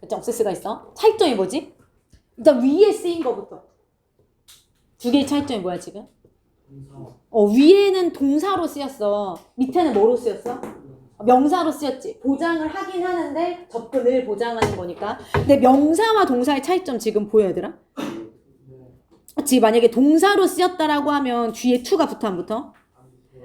그치? 어세스가 있어. 차이점이 뭐지? 일단 위에 쓰인 거부터. 두 개의 차이점이 뭐야 지금? 위에는 동사로 쓰였어. 밑에는 뭐로 쓰였어? 명사로 쓰였지. 보장을 하긴 하는데 접근을 보장하는 거니까. 근데 명사와 동사의 차이점 지금 보여 얘들아? 그치? 만약에 동사로 쓰였다라고 하면 뒤에 to가 붙어 안 붙어?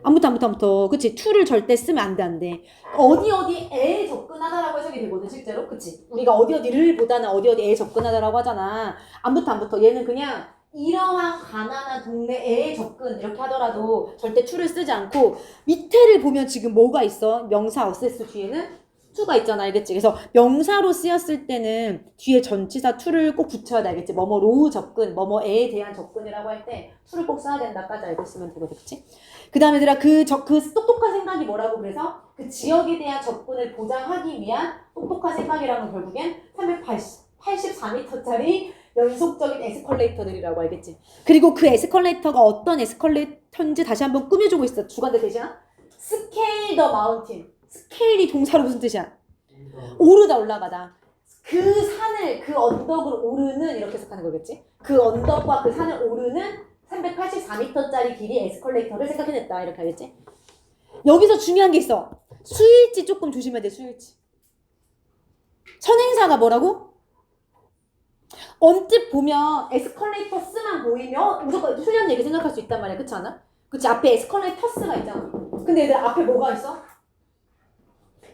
안 붙어. 그치? to를 절대 쓰면 안 돼. 어디에 접근하다라고 해석이 되거든 실제로. 그치? 우리가 어디를 보다는 어디에 접근하다라고 하잖아. 안 붙어. 얘는 그냥 이러한 가난한 동네에 접근 이렇게 하더라도 절대 to를 쓰지 않고 밑에를 보면 지금 뭐가 있어? 명사 어세스 뒤에는 to가 있잖아. 알겠지? 그래서 명사로 쓰였을 때는 뒤에 전치사 to를 꼭 붙여야 돼. 알겠지? 뭐뭐로 접근, 뭐뭐에 대한 접근이라고 할 때 to를 꼭 써야 된다까지 알고 있으면 되거든. 그치? 그 다음에 얘들아 그 똑똑한 생각이 뭐라고 그래서 그 지역에 대한 접근을 보장하기 위한 똑똑한 생각이라는 결국엔 384m짜리 연속적인 에스컬레이터들이라고 알겠지? 그리고 그 에스컬레이터가 어떤 에스컬레이터인지 다시 한번 꾸며주고 있어. 주관대 대시야? 스케일 더 마운틴. 스케일이 동사로 무슨 뜻이야? 오르다 올라가다. 그 산을 그 언덕을 오르는 이렇게 해석하는 거겠지? 그 언덕과 그 산을 오르는 384m짜리 길이 에스컬레이터를 생각해냈다 이렇게 알겠지? 여기서 중요한 게 있어. 수일치 조금 조심해야 돼. 수일치. 선행사가 뭐라고? 언뜻 보면 에스컬레이터스만 보이면 무조건 훈련 얘기 생각할 수 있단 말이야. 그렇지 않아? 그치? 앞에 에스컬레이터스가 있잖아. 근데 얘들 앞에 뭐가 있어?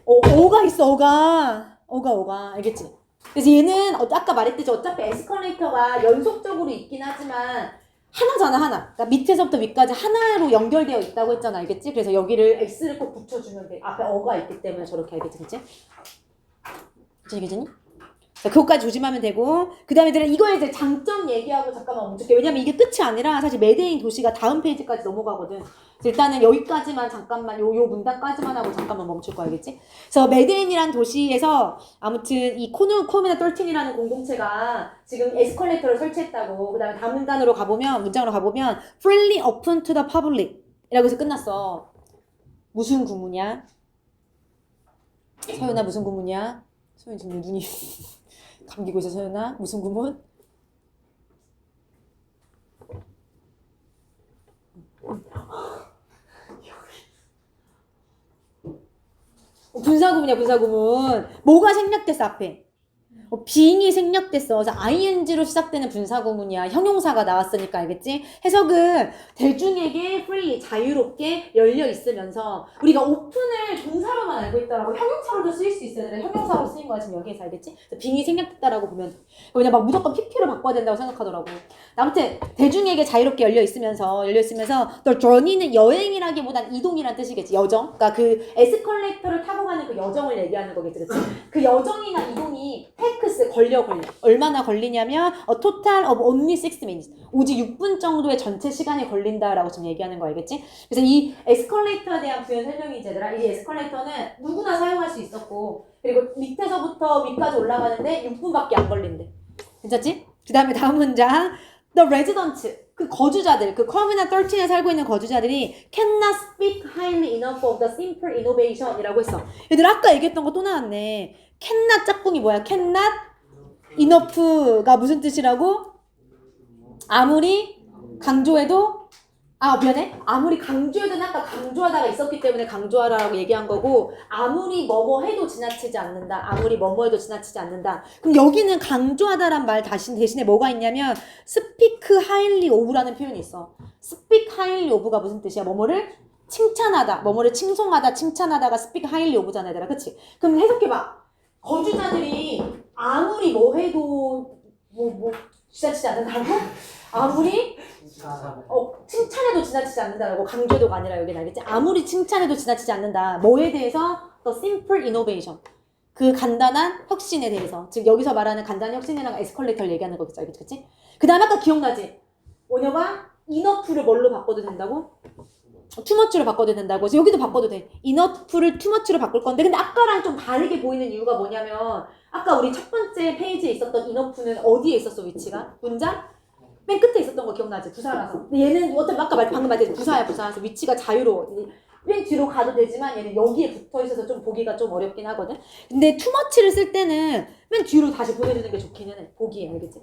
어가 있어. 어가 알겠지? 그래서 얘는 아까 말했듯이 어차피 에스컬레이터가 연속적으로 있긴 하지만 하나잖아. 그러니까 밑에서부터 위까지 하나로 연결되어 있다고 했잖아. 알겠지? 그래서 여기를 X를 꼭 붙여주면 돼. 앞에 어가 있기 때문에 저렇게 알겠지? 그치? 그치? 그것까지 조심하면 되고 그 다음에 이거에 이제 장점 얘기하고 잠깐만 멈출게. 왜냐면 이게 끝이 아니라 사실 메데인 도시가 다음 페이지까지 넘어가거든. 그래서 일단은 여기까지만 잠깐만 요 문단까지만 하고 잠깐만 멈출 거 알겠지? 그래서 메데인이란 도시에서 아무튼 이 코미나 똘틴이라는 공동체가 지금 에스컬레이터를 설치했다고. 그 다음에 다음 문장으로 가보면 freely open to the public 이라고 해서 끝났어. 무슨 구문이야? 서윤아 무슨 구문이야? 서윤 지금 눈이 감기고 있어. 서윤아 무슨 구문? 분사구문이야. 분사구문. 뭐가 생략됐어 앞에? being이 생략됐어. 그래서 ing로 시작되는 분사구문이야. 형용사가 나왔으니까 알겠지? 해석은 대중에게 free, 자유롭게 열려 있으면서 우리가 오픈을 동사로만 알고 있다라고 형용사로도 쓰일 수 있어야 돼. 형용사로 쓰인 거야 지금 여기에서 알겠지? 그래서 being이 생략됐다라고 보면 돼. 그냥 막 무조건 pp로 바꿔야 된다고 생각하더라고. 아무튼 대중에게 자유롭게 열려 있으면서 the journey는 여행이라기보단 이동이란 뜻이겠지. 여정. 그러니까 그 에스컬레이터를 타고 가는 그 여정을 얘기하는 거겠지. 그치? 그 여정이나 이동이 걸려. 얼마나 걸리냐면 a total of only 6 minutes. 오직 6분 정도의 전체 시간이 걸린다라고 지금 얘기하는 거 알겠지? 그래서 이 에스컬레이터에 대한 부연 설명이 얘들아. 이 에스컬레이터는 누구나 사용할 수 있었고 그리고 밑에서부터 위까지 올라가는데 6분밖에 안 걸린대. 괜찮지? 그 다음에 다음 문장 The residents, 그 거주자들, 그 커뮤나 13에 살고 있는 거주자들이 cannot speak highly enough of the simple innovation 이라고 했어. 얘들 아까 얘기했던 거 또 나왔네. cannot 짝꿍이 뭐야? cannot enough가 무슨 뜻이라고? 아무리 강조해도 미안해. 아무리 강조해도 아까 강조하다가 있었기 때문에 강조하라고 얘기한 거고 아무리 뭐뭐 해도 지나치지 않는다. 아무리 뭐뭐 해도 지나치지 않는다. 그럼 여기는 강조하다란 말 대신에 뭐가 있냐면 speak highly of라는 표현이 있어. speak highly of가 무슨 뜻이야? 뭐뭐를 칭찬하다. 뭐뭐를 칭송하다, 칭찬하다가 speak highly of잖아. 얘들아. 그치? 그럼 해석해봐. 거주자들이 아무리 뭐 해도 지나치지 않는다고? 아무리 칭찬. 칭찬해도 지나치지 않는다라고 강조도가 아니라 여기는 알겠지? 아무리 칭찬해도 지나치지 않는다. 뭐에 대해서? The simple innovation. 그 간단한 혁신에 대해서. 즉 여기서 말하는 간단한 혁신이랑 에스컬레이터를 얘기하는 거겠지. 알겠지? 그치? 그 다음에 아까 기억나지? 원효가 enough를 뭘로 바꿔도 된다고? 투머치로 바꿔도 된다고. 그래서 여기도 바꿔도 돼. enough를 투머치로 바꿀 건데 근데 아까랑 좀 다르게 보이는 이유가 뭐냐면 아까 우리 첫 번째 페이지에 있었던 enough는 어디에 있었어 위치가? 문장? 맨 끝에 있었던 거 기억나지? 부사라서. 근데 얘는 어차피 아까 방금 말했듯이 부사야 부사라서 위치가 자유로워. 맨 뒤로 가도 되지만 얘는 여기에 붙어 있어서 좀 보기가 좀 어렵긴 하거든. 근데 투머치를 쓸 때는 맨 뒤로 다시 보내주는 게 좋기는 해. 보기에 알겠지?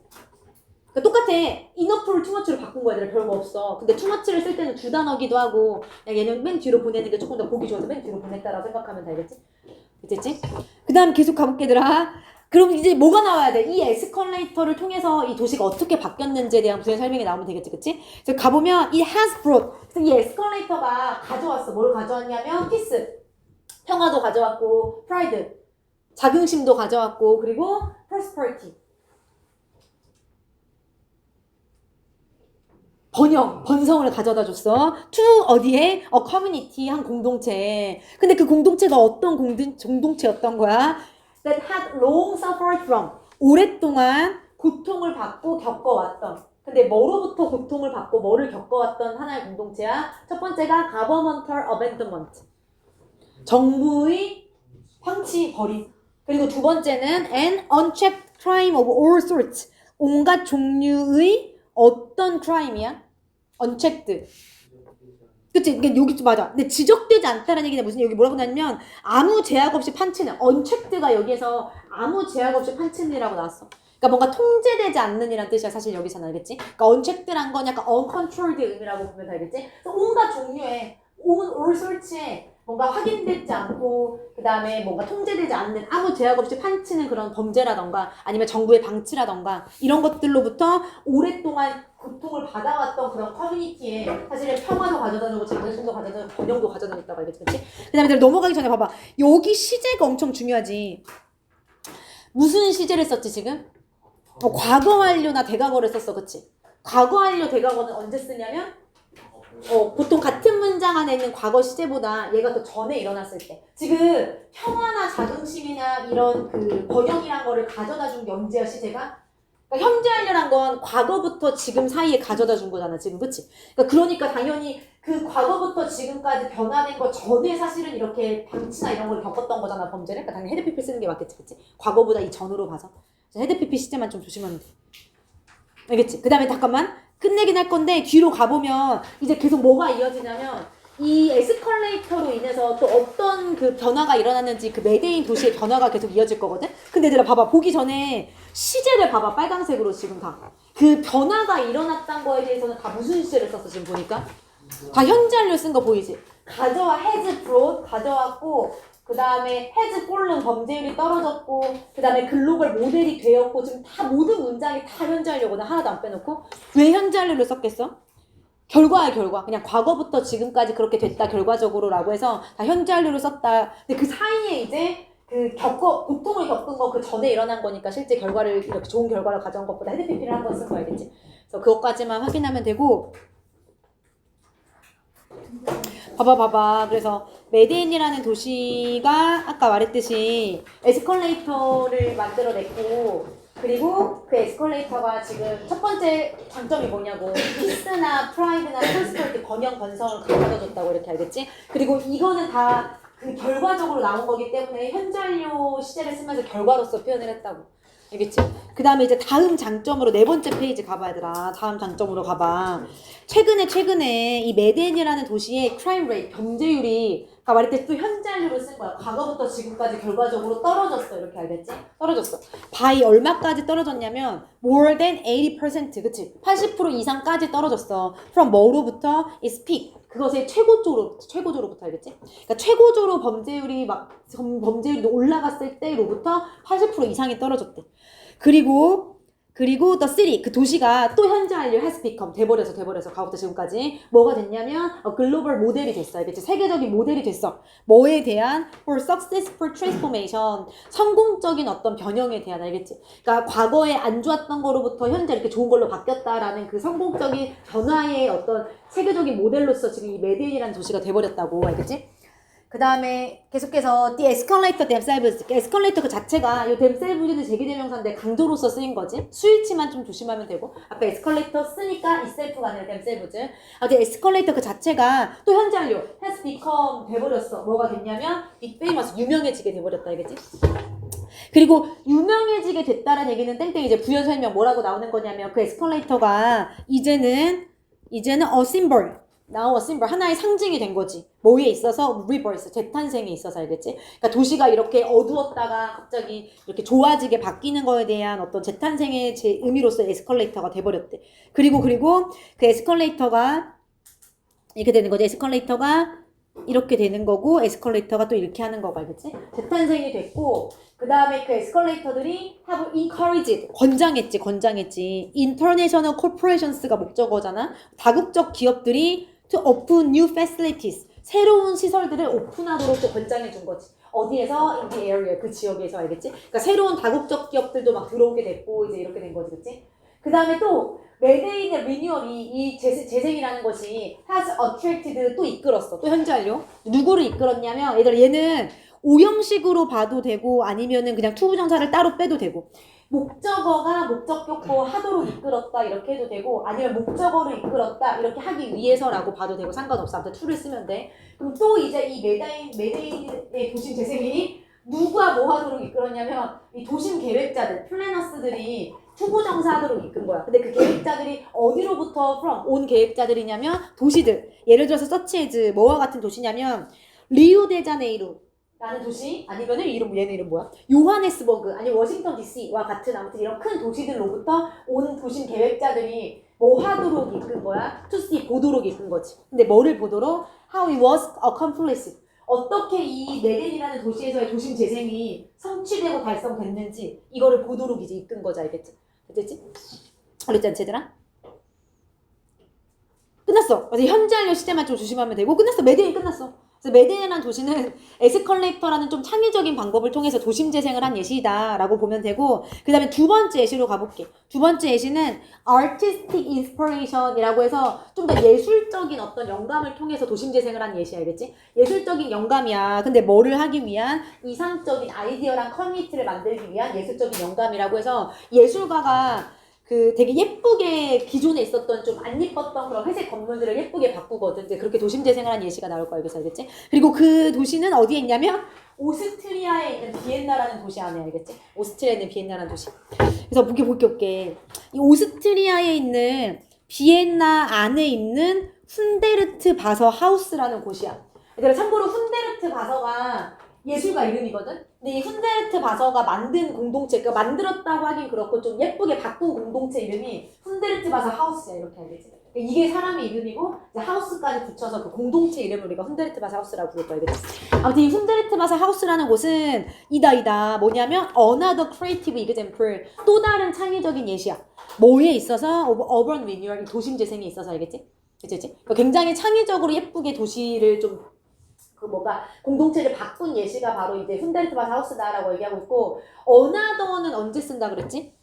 그러니까 똑같아. enough를 투머치로 바꾼 거야. 얘들아 별거 없어. 근데 투머치를 쓸 때는 두 단어기도 하고 그냥 얘는 맨 뒤로 보내는 게 조금 더 보기 좋아서 맨 뒤로 보냈다라고 생각하면 돼. 알겠지? 됐지? 그 다음 계속 가볼게 얘들아. 그럼 이제 뭐가 나와야 돼? 이 에스컬레이터를 통해서 이 도시가 어떻게 바뀌었는지에 대한 부연 설명이 나오면 되겠지, 그치? 그래서 가보면 it has brought. 그래서 이 에스컬레이터가 가져왔어. 뭘 가져왔냐면 peace, 평화도 가져왔고, pride, 자긍심도 가져왔고, 그리고 prosperity, 번성을 가져다 줬어. to 어디에? a community, 한 공동체. 근데 그 공동체가 어떤 공동체였던 거야? That had long suffered from. 오랫동안 고통을 받고 겪어왔던. 근데 뭐로부터 고통을 받고 뭐를 겪어왔던 하나의 공동체야? 첫 번째가 governmental abandonment. 정부의 황치 버림. 그리고 두 번째는 an unchecked crime of all sorts. 온갖 종류의 어떤 crime이야? unchecked. 그치? 그러니까 여기 맞아. 근데 지적되지 않다는 얘기는 무슨 여기 뭐라고 나냐면 아무 제약 없이 판치는 unchecked가 여기에서 아무 제약 없이 판치는이라고 나왔어. 그러니까 뭔가 통제되지 않는 이란 뜻이야. 사실 여기서는 알겠지? 그러니까 unchecked란 건 약간 uncontrolled 의미라고 보면 알겠지? 그래서 온갖 종류의 all sorts의 뭔가 확인되지 않고 그 다음에 뭔가 통제되지 않는 아무 제약 없이 판치는 그런 범죄라던가 아니면 정부의 방치라던가 이런 것들로부터 오랫동안 고통을 받아왔던 그런 커뮤니티에 사실은 평화도 가져다주고 자존심도 가져다주고 번영도 가져다줬다고 알겠지? 그치? 그 다음에 넘어가기 전에 봐봐. 여기 시제가 엄청 중요하지. 무슨 시제를 썼지 지금? 과거 완료나 대과거를 썼어. 그치? 과거 완료 대과거는 언제 쓰냐면 보통 같은 문장 안에 있는 과거 시제보다 얘가 더 전에 일어났을 때. 지금 평화나 자긍심이나 이런 그 번영이란 거를 가져다 준 게 언제야 시제가? 그러니까 현재 완료란 건 과거부터 지금 사이에 가져다 준 거잖아 지금. 그치? 그러니까 당연히 그 과거부터 지금까지 변화된 거 전에 사실은 이렇게 방치나 이런 걸 겪었던 거잖아 범죄를. 그러니까 당연히 헤드피피 쓰는 게 맞겠지. 그치? 과거보다 이 전으로 봐서 헤드피피 시제만 좀 조심하면 돼. 알겠지? 그 다음에 잠깐만 끝내긴 할 건데 뒤로 가보면 이제 계속 뭐가 이어지냐면 이 에스컬레이터로 인해서 또 어떤 그 변화가 일어났는지 그 메데인 도시의 변화가 계속 이어질 거거든? 근데 얘들아 봐봐. 보기 전에 시제를 봐봐. 빨간색으로 지금 다. 그 변화가 일어났던 거에 대해서는 다 무슨 시제를 썼어 지금 보니까? 다 현재 완료 쓴 거 보이지? has brought 가져왔고 그 다음에 has fallen 범죄율이 떨어졌고 그 다음에 글로벌 모델이 되었고 지금 다 모든 문장이 다 현재 완료거든. 하나도 안 빼놓고. 왜 현재 완료를 썼겠어? 결과야 결과. 그냥 과거부터 지금까지 그렇게 됐다 결과적으로 라고 해서 다 현재 완료를 썼다. 근데 그 사이에 이제 그 고통을 겪은 거 그 전에 일어난 거니까 실제 결과를 이렇게 좋은 결과를 가져온 것보다 헤드피피를 한 번 쓴 거 알겠지? 그래서 그것까지만 확인하면 되고 봐봐. 그래서 메데인이라는 도시가 아까 말했듯이 에스컬레이터를 만들어냈고 그리고 그 에스컬레이터가 지금 첫 번째 장점이 뭐냐고 피스나 프라이드나 프로스퍼리티 번영 번성을 가져다줬다고 이렇게 알겠지? 그리고 이거는 다 그 결과적으로 나온 거기 때문에 현재 완료 시제를 쓰면서 결과로서 표현을 했다고. 알겠지? 그 다음에 이제 다음 장점으로 네 번째 페이지 가봐 얘들아. 다음 장점으로 가봐. 최근에 이 메덴이라는 도시의 crime rate, 범죄율이 아까 말했듯이 또 현재 완료로 쓴 거야. 과거부터 지금까지 결과적으로 떨어졌어. 이렇게 알겠지? 떨어졌어. by 얼마까지 떨어졌냐면 more than 80%. 그치? 80% 이상까지 떨어졌어. from 뭐로부터? is peak. 그것의 최고조로부터 알겠지? 그러니까 최고조로 범죄율이 올라갔을 때로부터 80% 이상이 떨어졌대. 그리고 그리고 the city 그 도시가 또 현재 완료 has become 돼버려서 가부터 지금까지 뭐가 됐냐면 글로벌 모델이 됐어. 알겠지? 세계적인 모델이 됐어. 뭐에 대한 for successful transformation 성공적인 어떤 변형에 대한 알겠지? 그러니까 과거에 안 좋았던 거로부터 현재 이렇게 좋은 걸로 바뀌었다라는 그 성공적인 변화의 어떤 세계적인 모델로서 지금 이 메데인이라는 도시가 돼버렸다고 알겠지? 그 다음에 계속해서 the escalator themselves 에스컬레이터 그 자체가 이 themselves는 제기대명사인데 강조로서 쓰인 거지 스위치만 좀 조심하면 되고 앞에 에스컬레이터 쓰니까 itself가 아니라 themselves 에스컬레이터 그 자체가 또 현재 완료 has become 돼버렸어 뭐가 됐냐면 big famous 유명해지게 돼버렸다 알겠지? 그리고 유명해지게 됐다는 얘기는 땡땡 이제 부연 설명 뭐라고 나오는 거냐면 그 에스컬레이터가 이제는 a symbol 나와 심벌 하나의 상징이 된 거지. 뭐에 있어서 리버스 재탄생에 있어서 알겠지? 그러니까 도시가 이렇게 어두웠다가 갑자기 이렇게 좋아지게 바뀌는 거에 대한 어떤 재탄생의 의미로서 에스컬레이터가 돼버렸대. 그리고 그 에스컬레이터가 이렇게 되는 거지. 에스컬레이터가 이렇게 되는 거고 에스컬레이터가 또 이렇게 하는 거고 알겠지? 재탄생이 됐고 그 다음에 그 에스컬레이터들이 have encouraged 권장했지 international corporations가 목적어잖아 다국적 기업들이 to open new facilities 새로운 시설들을 오픈하도록 또 권장해 준 거지 어디에서? in the area 그 지역에서 알겠지? 그러니까 새로운 다국적 기업들도 막 들어오게 됐고 이제 이렇게 된 거지 그치? 그 다음에 또 메데인의 리뉴얼이 이 재생이라는 것이 has attracted 또 이끌었어. 또 현재 완료. 누구를 이끌었냐면 얘는 오형식으로 봐도 되고 아니면은 그냥 투부정사를 따로 빼도 되고 목적어가 목적격보 하도록 이끌었다 이렇게 해도 되고 아니면 목적어를 이끌었다 이렇게 하기 위해서라고 봐도 되고 상관없어. 아무튼 to를 쓰면 돼. 그럼 또 이제 이 메데인의 도심 재생이 누가 뭐 하도록 이끌었냐면 이 도심 계획자들, 플래너스들이 투부정사하도록 이끈 거야. 근데 그 계획자들이 어디로부터 from 온 계획자들이냐면 도시들. 예를 들어서 서치에즈 뭐와 같은 도시냐면 리우데자네이루라는 도시 아니면은 얘네 이름 뭐야? 요하네스버그 아니 워싱턴 DC와 같은 아무튼 이런 큰 도시들로부터 온 도심 계획자들이 뭐 하도록 이끈 거야? to see 보도록 이끈 거지. 근데 뭐를 보도록? How it was accomplished. 어떻게 이 메덴이라는 도시에서의 도심 재생이 성취되고 달성됐는지 이거를 보도록 이제 이끈 거지 알겠지? 됐지? 그랬지 않지 얘들아? 끝났어. 그래서 현재 완료 시제만 좀 조심하면 되고 끝났어. 메데인 끝났어. 그래서 메데인이라는 도시는 에스컬레이터라는 좀 창의적인 방법을 통해서 도심 재생을 한 예시다라고 보면 되고 그 다음에 두 번째 예시로 가볼게. 두 번째 예시는 artistic inspiration이라고 해서 좀 더 예술적인 어떤 영감을 통해서 도심 재생을 한 예시 알겠지? 예술적인 영감이야. 근데 뭐를 하기 위한 이상적인 아이디어랑 커뮤니티를 만들기 위한 예술적인 영감이라고 해서 예술가가 그 되게 예쁘게 기존에 있었던 좀 안 예뻤던 그런 회색 건물들을 예쁘게 바꾸거든. 이제 그렇게 도심 재생을 한 예시가 나올 거야. 여기서 알겠지? 그리고 그 도시는 어디에 있냐면 오스트리아에 있는 비엔나라는 도시 안에 알겠지? 오스트리아에 있는 비엔나라는 도시. 그래서 볼게. 이 오스트리아에 있는 비엔나 안에 있는 훈데르트 바서 하우스라는 곳이야. 얘들아 참고로 훈데르트 바서가 예술가 이름이거든? 근데 이 훈데르트 바서가 만든 공동체, 그러니까 만들었다고 하긴 그렇고 좀 예쁘게 바꾼 공동체 이름이 훈데르트 바서 하우스야. 이렇게 알겠지? 그러니까 이게 사람의 이름이고 이제 하우스까지 붙여서 그 공동체 이름을 우리가 훈데르트 바서 하우스라고 부를 거야. 알겠지? 아무튼 이 훈데르트 바서 하우스라는 곳은 이다. 뭐냐면 another creative example. 또 다른 창의적인 예시야. 뭐에 있어서? urban renewal, 도심 재생에 있어서 알겠지? 그치? 그러니까 굉장히 창의적으로 예쁘게 도시를 좀 공동체를 바꾼 예시가 바로 이제 훈데르트 바서 하우스다라고 얘기하고 있고 어나더는 언제 쓴다 그랬지?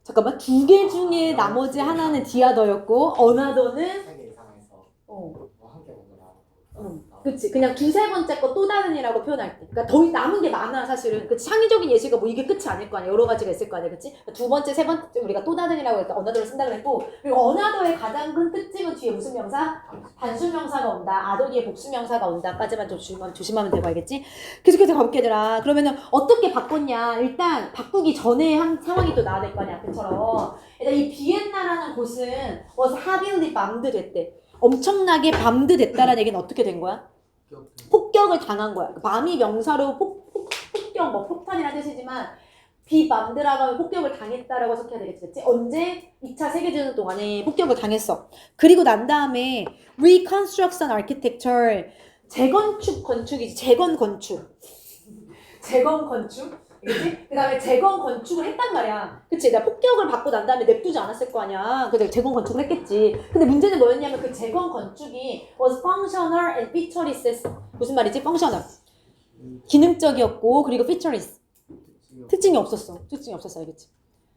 잠깐만 두 개 중에 나머지 하나는 디아더였고 어나더는 세개 이상에서 뭐한개 먼저 그치 그냥 두세 번째 거 또 다른이라고 표현할 때 그러니까 더 남은 게 많아 사실은 그 창의적인 예시가 뭐 이게 끝이 아닐 거 아니야 여러 가지가 있을 거 아니야 그치? 두 번째 세 번째 우리가 또 다른이라고 했다 어나더를 쓴다 그랬고 그리고 어나더의 가장 큰 특징은 뒤에 무슨 명사? 단수명사가 온다 아더 뒤에 복수명사가 온다까지만 좀 조심하면 되고 알겠지? 계속해서 가볼게 얘들아 그러면은 어떻게 바꿨냐 일단 바꾸기 전에 한 상황이 또 나와야 될 거 아니야 그처럼 일단 이 비엔나라는 곳은 was heavily bombed 됐대 엄청나게 밤드 됐다라는 얘기는 어떻게 된 거야? 폭격을 당한 거야. 밤이 명사로 폭격, 뭐 폭탄이라는 뜻이지만 비밤드라고 하면 폭격을 당했다라고 해석해야 되겠지? 언제? 2차 세계대전 동안에 폭격을 당했어. 그리고 난 다음에 Reconstruction Architecture 재건축 건축이지. 재건 건축. 그치? 그 다음에 재건 건축을 했단 말이야. 그치? 내가 폭격을 받고 난 다음에 냅두지 않았을 거 아니야. 그래서 재건 건축을 했겠지. 근데 문제는 뭐였냐면 그 재건 건축이 was functional and featureless. 무슨 말이지? functional. 기능적이었고, 그리고 featureless. 특징이 없었어. 특징이 없었어. 알겠지?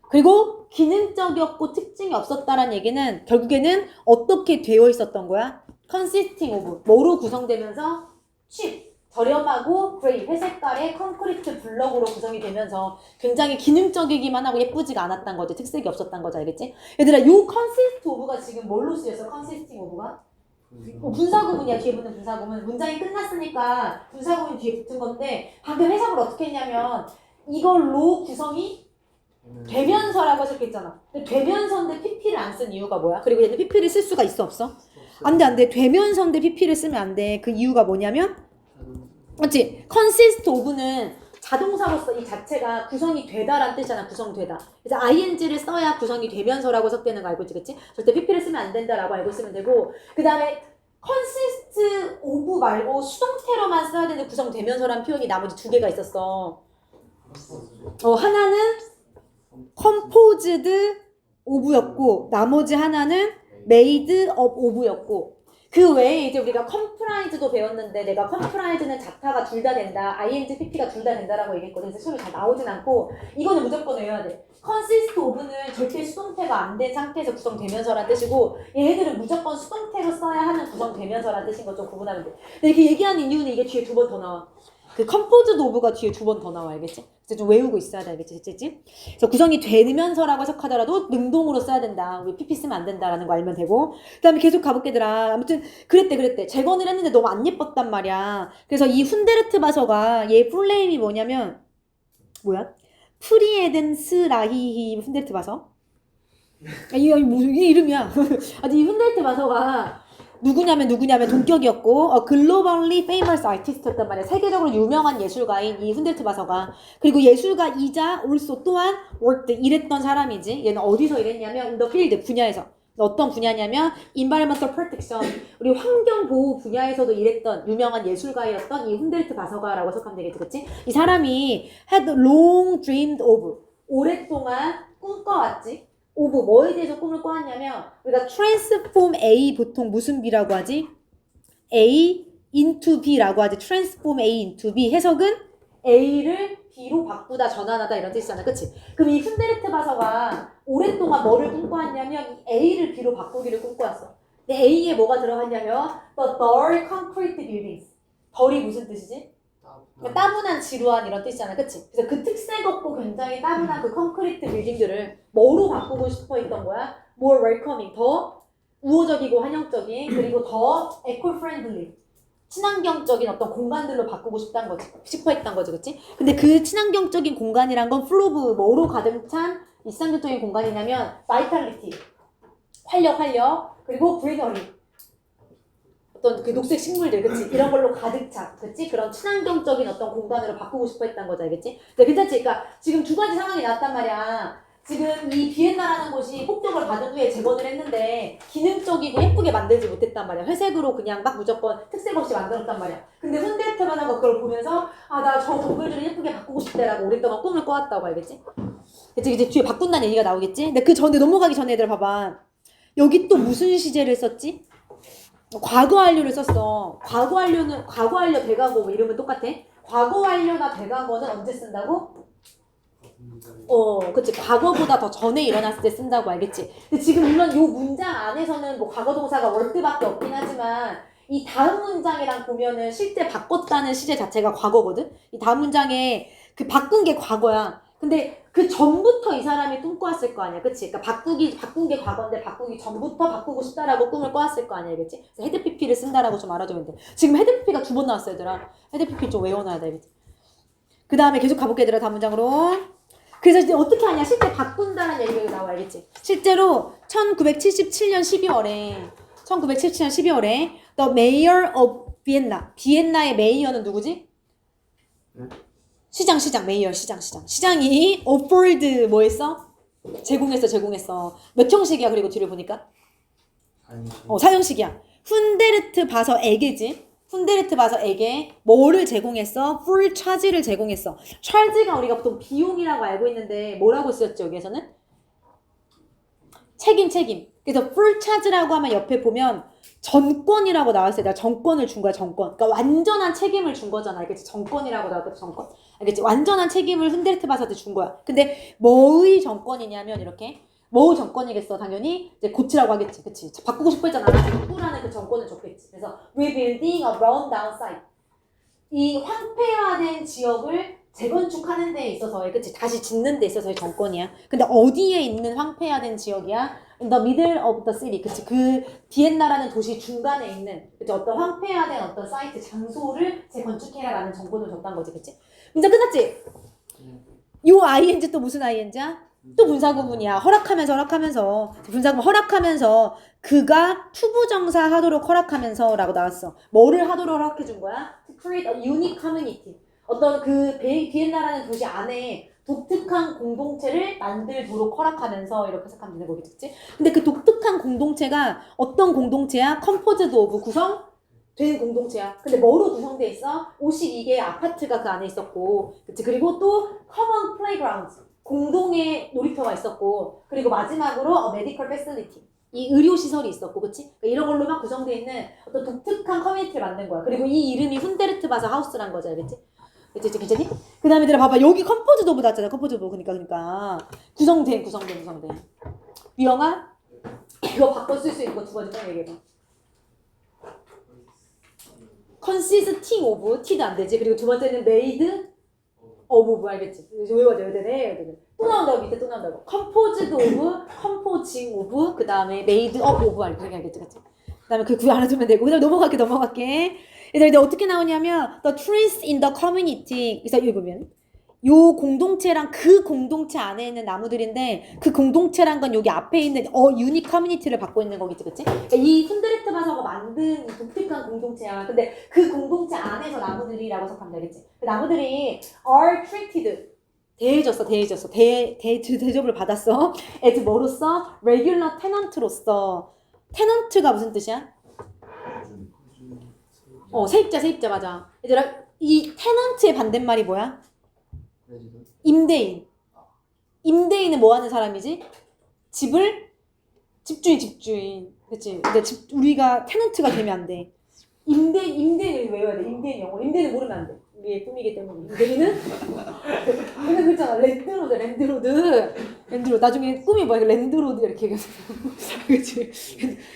그리고 기능적이었고 특징이 없었다라는 얘기는 결국에는 어떻게 되어 있었던 거야? consisting of. 뭐로 구성되면서? cheap. 저렴하고 그레이 회색깔의 콘크리트 블럭으로 구성이 되면서 굉장히 기능적이기만 하고 예쁘지가 않았단 거지. 특색이 없었단 거지. 알겠지? 얘들아, 요 consist of가 지금 뭘로 쓰였어? consisting of가? 분사구문이야. 뒤에 붙는 분사구문. 문장이 끝났으니까 분사구문이 뒤에 붙은 건데 방금 해석을 어떻게 했냐면 이걸로 구성이 되면서라고 해석했잖아. 근데 되면서인데 PP를 안 쓴 이유가 뭐야? 그리고 얘는 PP를 쓸 수가 있어? 없어? 안 돼, 안 돼. 되면서인데 PP를 쓰면 안 돼. 그 이유가 뭐냐면 맞지? consist of는 자동사로서 이 자체가 구성이 되다라는 뜻이잖아. 구성되다. 그래서 ing를 써야 구성이 되면서라고 해석되는 거 알고 있지? 그치? 절대 PP를 쓰면 안 된다라고 알고 있으면 되고 그 다음에 consist of 말고 수동태로만 써야 되는 구성되면서라는 표현이 나머지 두 개가 있었어. 하나는 composed of였고 나머지 하나는 made up of였고 그 외에 이제 우리가 comprise도 배웠는데 내가 comprise는 자타가 둘 다 된다, ing, pp가 둘 다 된다라고 얘기했거든. 그래서 시험에 잘 나오진 않고 이거는 무조건 외워야 돼. consist of는 절대 수동태가 안 된 상태에서 구성되면서란 뜻이고 얘네들은 무조건 수동태로 써야 하는 구성되면서란 뜻인 거 좀 구분하면 돼. 근데 이렇게 얘기하는 이유는 이게 뒤에 두 번 더 나와. 그 composed of가 뒤에 두 번 더 나와. 알겠지? 그래서 좀 외우고 있어야 돼. 알겠지? 됐지? 그래서 구성이 되면서라고 해석하더라도 능동으로 써야 된다. 우리 PP 쓰면 안 된다라는 거 알면 되고 그 다음에 계속 가볼게 얘들아. 아무튼 그랬대. 재건을 했는데 너무 안 예뻤단 말이야. 그래서 이 훈데르트 바서가 얘 풀네임이 뭐냐면 뭐야? 프리에덴스 라히히 훈데르트 바서? 이게 무슨 이름이야? 이 훈데르트 바서가 누구냐면 동격이었고 글로벌리 페이머스 아티스트였단 말이야. 세계적으로 유명한 예술가인 이 훈데르트 바서가 그리고 예술가이자 also 또한 worked 일했던 사람이지. 얘는 어디서 일했냐면 in the field 분야에서. 어떤 분야냐면 environmental protection 우리 환경 보호 분야에서도 일했던 유명한 예술가였던 이 훈데르트 바서가라고 해석하면 되겠지. 그치? 이 사람이 had long dreamed of 오랫동안 꿈꿔왔지. of 뭐에 대해서 꿈을 꿔왔냐면 우리가 transform A 보통 무슨 B라고 하지? A into B라고 하지. transform A into B 해석은 A를 B로 바꾸다 전환하다 이런 뜻이잖아. 그치? 그럼 이 훈데르트 바서가 오랫동안 뭐를 꿈꿔왔냐면 이 A를 B로 바꾸기를 꿈꿔왔어. 근데 A에 뭐가 들어갔냐면 the dull concrete buildings. 덜이 무슨 뜻이지? 그러니까 따분한 지루한 이런 뜻이잖아. 그치? 그래서 그 특색 없고 굉장히 따분한 그 콘크리트 빌딩들을 뭐로 바꾸고 싶어 했던 거야? more welcoming, 더 우호적이고 환영적인 그리고 더 eco-friendly 친환경적인 어떤 공간들로 바꾸고 싶어 했던 거지. 그치? 근데 그 친환경적인 공간이란 건 full of 뭐로 가득 찬 이상적인 공간이냐면 vitality, 활력 그리고 greenery 어떤 그 녹색 식물들, 그치? 이런 걸로 가득 차, 그치? 그런 친환경적인 어떤 공간으로 바꾸고 싶어 했던 거지, 알겠지? 네, 괜찮지? 그러니까 지금 두 가지 상황이 나왔단 말이야. 지금 이 비엔나라는 곳이 폭격을 받은 후에 재건을 했는데 기능적이고 예쁘게 만들지 못했단 말이야. 회색으로 그냥 막 무조건 특색 없이 만들었단 말이야. 근데 훈데르트만 하고 그걸 보면서 나 저 건물들을 예쁘게 바꾸고 싶다라고 오랫동안 꿈을 꿔왔다고, 알겠지? 그치? 이제 뒤에 바꾼다는 얘기가 나오겠지? 근데 그 전에 넘어가기 전에 얘들아 봐봐. 여기 또 무슨 시제를 썼지? 과거 완료를 썼어. 과거 완료 대과거 뭐 이름은 똑같아. 과거 완료나 대과거는 언제 쓴다고? 그치. 과거보다 더 전에 일어났을 때 쓴다고, 알겠지? 근데 지금 물론 요 문장 안에서는 뭐 과거 동사가 월드밖에 없긴 하지만 이 다음 문장이랑 보면은 실제 바꿨다는 시제 자체가 과거거든? 이 다음 문장에 그 바꾼 게 과거야. 근데 그 전부터 이 사람이 꿈꿔왔을 거 아니야. 그치? 그러니까 바꾼 게 과거인데 바꾸기 전부터 바꾸고 싶다라고 꿈을 꿔왔을 거 아니야. 알겠지? 그래서 헤드 PP를 쓴다라고 좀 알아두면 돼. 지금 헤드 PP가 두 번 나왔어, 얘들아. 헤드 PP 좀 외워놔야 돼. 알겠지? 그 다음에 계속 가볼게, 얘들아. 다음 문장으로. 그래서 이제 어떻게 하냐. 실제 바꾼다는 얘기가 나와, 알겠지? 실제로 1977년 12월에 The Mayor of Vienna. 비엔나의 메이어는 누구지? 시장 메이어 시장이 offered 뭐 했어? 제공했어. 몇 형식이야? 그리고 뒤를 보니까 사형식이야. 훈데르트 바서에게지. 훈데르트 바서에게 뭐를 제공했어? 풀 차지를 제공했어. 차지가 우리가 보통 비용이라고 알고 있는데 뭐라고 쓰였죠? 여기에서는? 책임. 그래서 풀 차지라고 하면 옆에 보면 전권이라고 나왔어요. 내가 전권을 준 거야, 전권. 그러니까 완전한 책임을 준 거잖아. 알겠지? 전권이라고 나왔거든, 전권. 알겠지? 완전한 책임을 훈데르트 바서한테 준 거야. 근데 뭐의 전권이냐면 이렇게 뭐 정권이겠어? 당연히 이제 고치라고 하겠지, 그치? 바꾸고 싶어 했잖아. 바꾸라는 그 정권을 줬겠지. 그래서 rebuilding a run down site. 이 황폐화된 지역을 재건축하는 데 있어서의, 그치? 다시 짓는 데 있어서의 정권이야. 근데 어디에 있는 황폐화된 지역이야? In the middle of the city. 그치? 그 비엔나라는 도시 중간에 있는, 그치? 어떤 황폐화된 어떤 사이트 장소를 재건축해라라는 정권을 줬단 거지, 그치? 문제 끝났지? 요 ing 또 무슨 ing야? 또 분사구문이야. 허락하면서 분사구문 허락하면서 그가 투부정사 하도록 허락하면서라고 나왔어. 뭐를 하도록 허락해 준 거야? To create a unique community. 어떤 그 비엔나라는 도시 안에 독특한 공동체를 만들도록 허락하면서 이렇게 해석하면 되는 거겠지? 근데 그 독특한 공동체가 어떤 공동체야? 컴포즈드 오브 구성된 공동체야. 근데 뭐로 구성돼 있어? 52개의 아파트가 그 안에 있었고, 그치? 그리고 또 common playgrounds. 공동의 놀이터가 있었고, 그리고 마지막으로 medical facility. 이 의료시설이 있었고, 그치? 그러니까 이런 걸로 막 구성되어 있는 어떤 독특한 커뮤니티를 만든 거야. 그리고 이 이름이 훈데르트 바서 하우스란 거죠, 알겠지? 그치? 괜찮니? 그 다음에 얘들아 봐봐. 여기 컴포즈드 오브 나왔잖아, 컴포즈드 오브. 그러니까. 구성된. 유영아? 이거 바꿔 쓸 수 있는 거 두 번째 딱 얘기해봐. consisting of, t도 안 되지. 그리고 두 번째는 made of, 알겠지? 외워야 되네. 또 나온다고, 밑에 또 나온다고. composed of, composing of, 그 다음에 made up of, 알겠지? 그치? 그 다음에 그 구에 알아두면 되고. 그 다음에 넘어갈게. 얘들아, 이제 어떻게 나오냐면, the trees in the community. 그래서 읽으면, 요 공동체랑 그 공동체 안에 있는 나무들인데, 그 공동체란 건 여기 앞에 있는 유니 커뮤니티를 받고 있는 거겠지, 그치? 그러니까 이 훈데르트 바서가 만든 이 독특한 공동체야. 근데 그 공동체 안에서 나무들이라고 해석하면 되겠지? 그 나무들이 are treated. 대해졌어. 대접을 받았어. as 뭐로서? regular tenant로서. tenant가 무슨 뜻이야? 세입자, 맞아. 얘들아, 이 tenant의 반대말이 뭐야? 임대인. 임대인은 뭐 하는 사람이지? 집주인. 그치? 근데 우리가 테넌트가 되면 안 돼. 임대인을 외워야 돼. 임대인 영어. 임대인은 모르면 안 돼. 우리의 꿈이기 때문에. 임대인은? 근데 그렇잖아. 랜드로드. 나중에 꿈이 뭐야? 랜드로드 이렇게 얘기해서. 그치?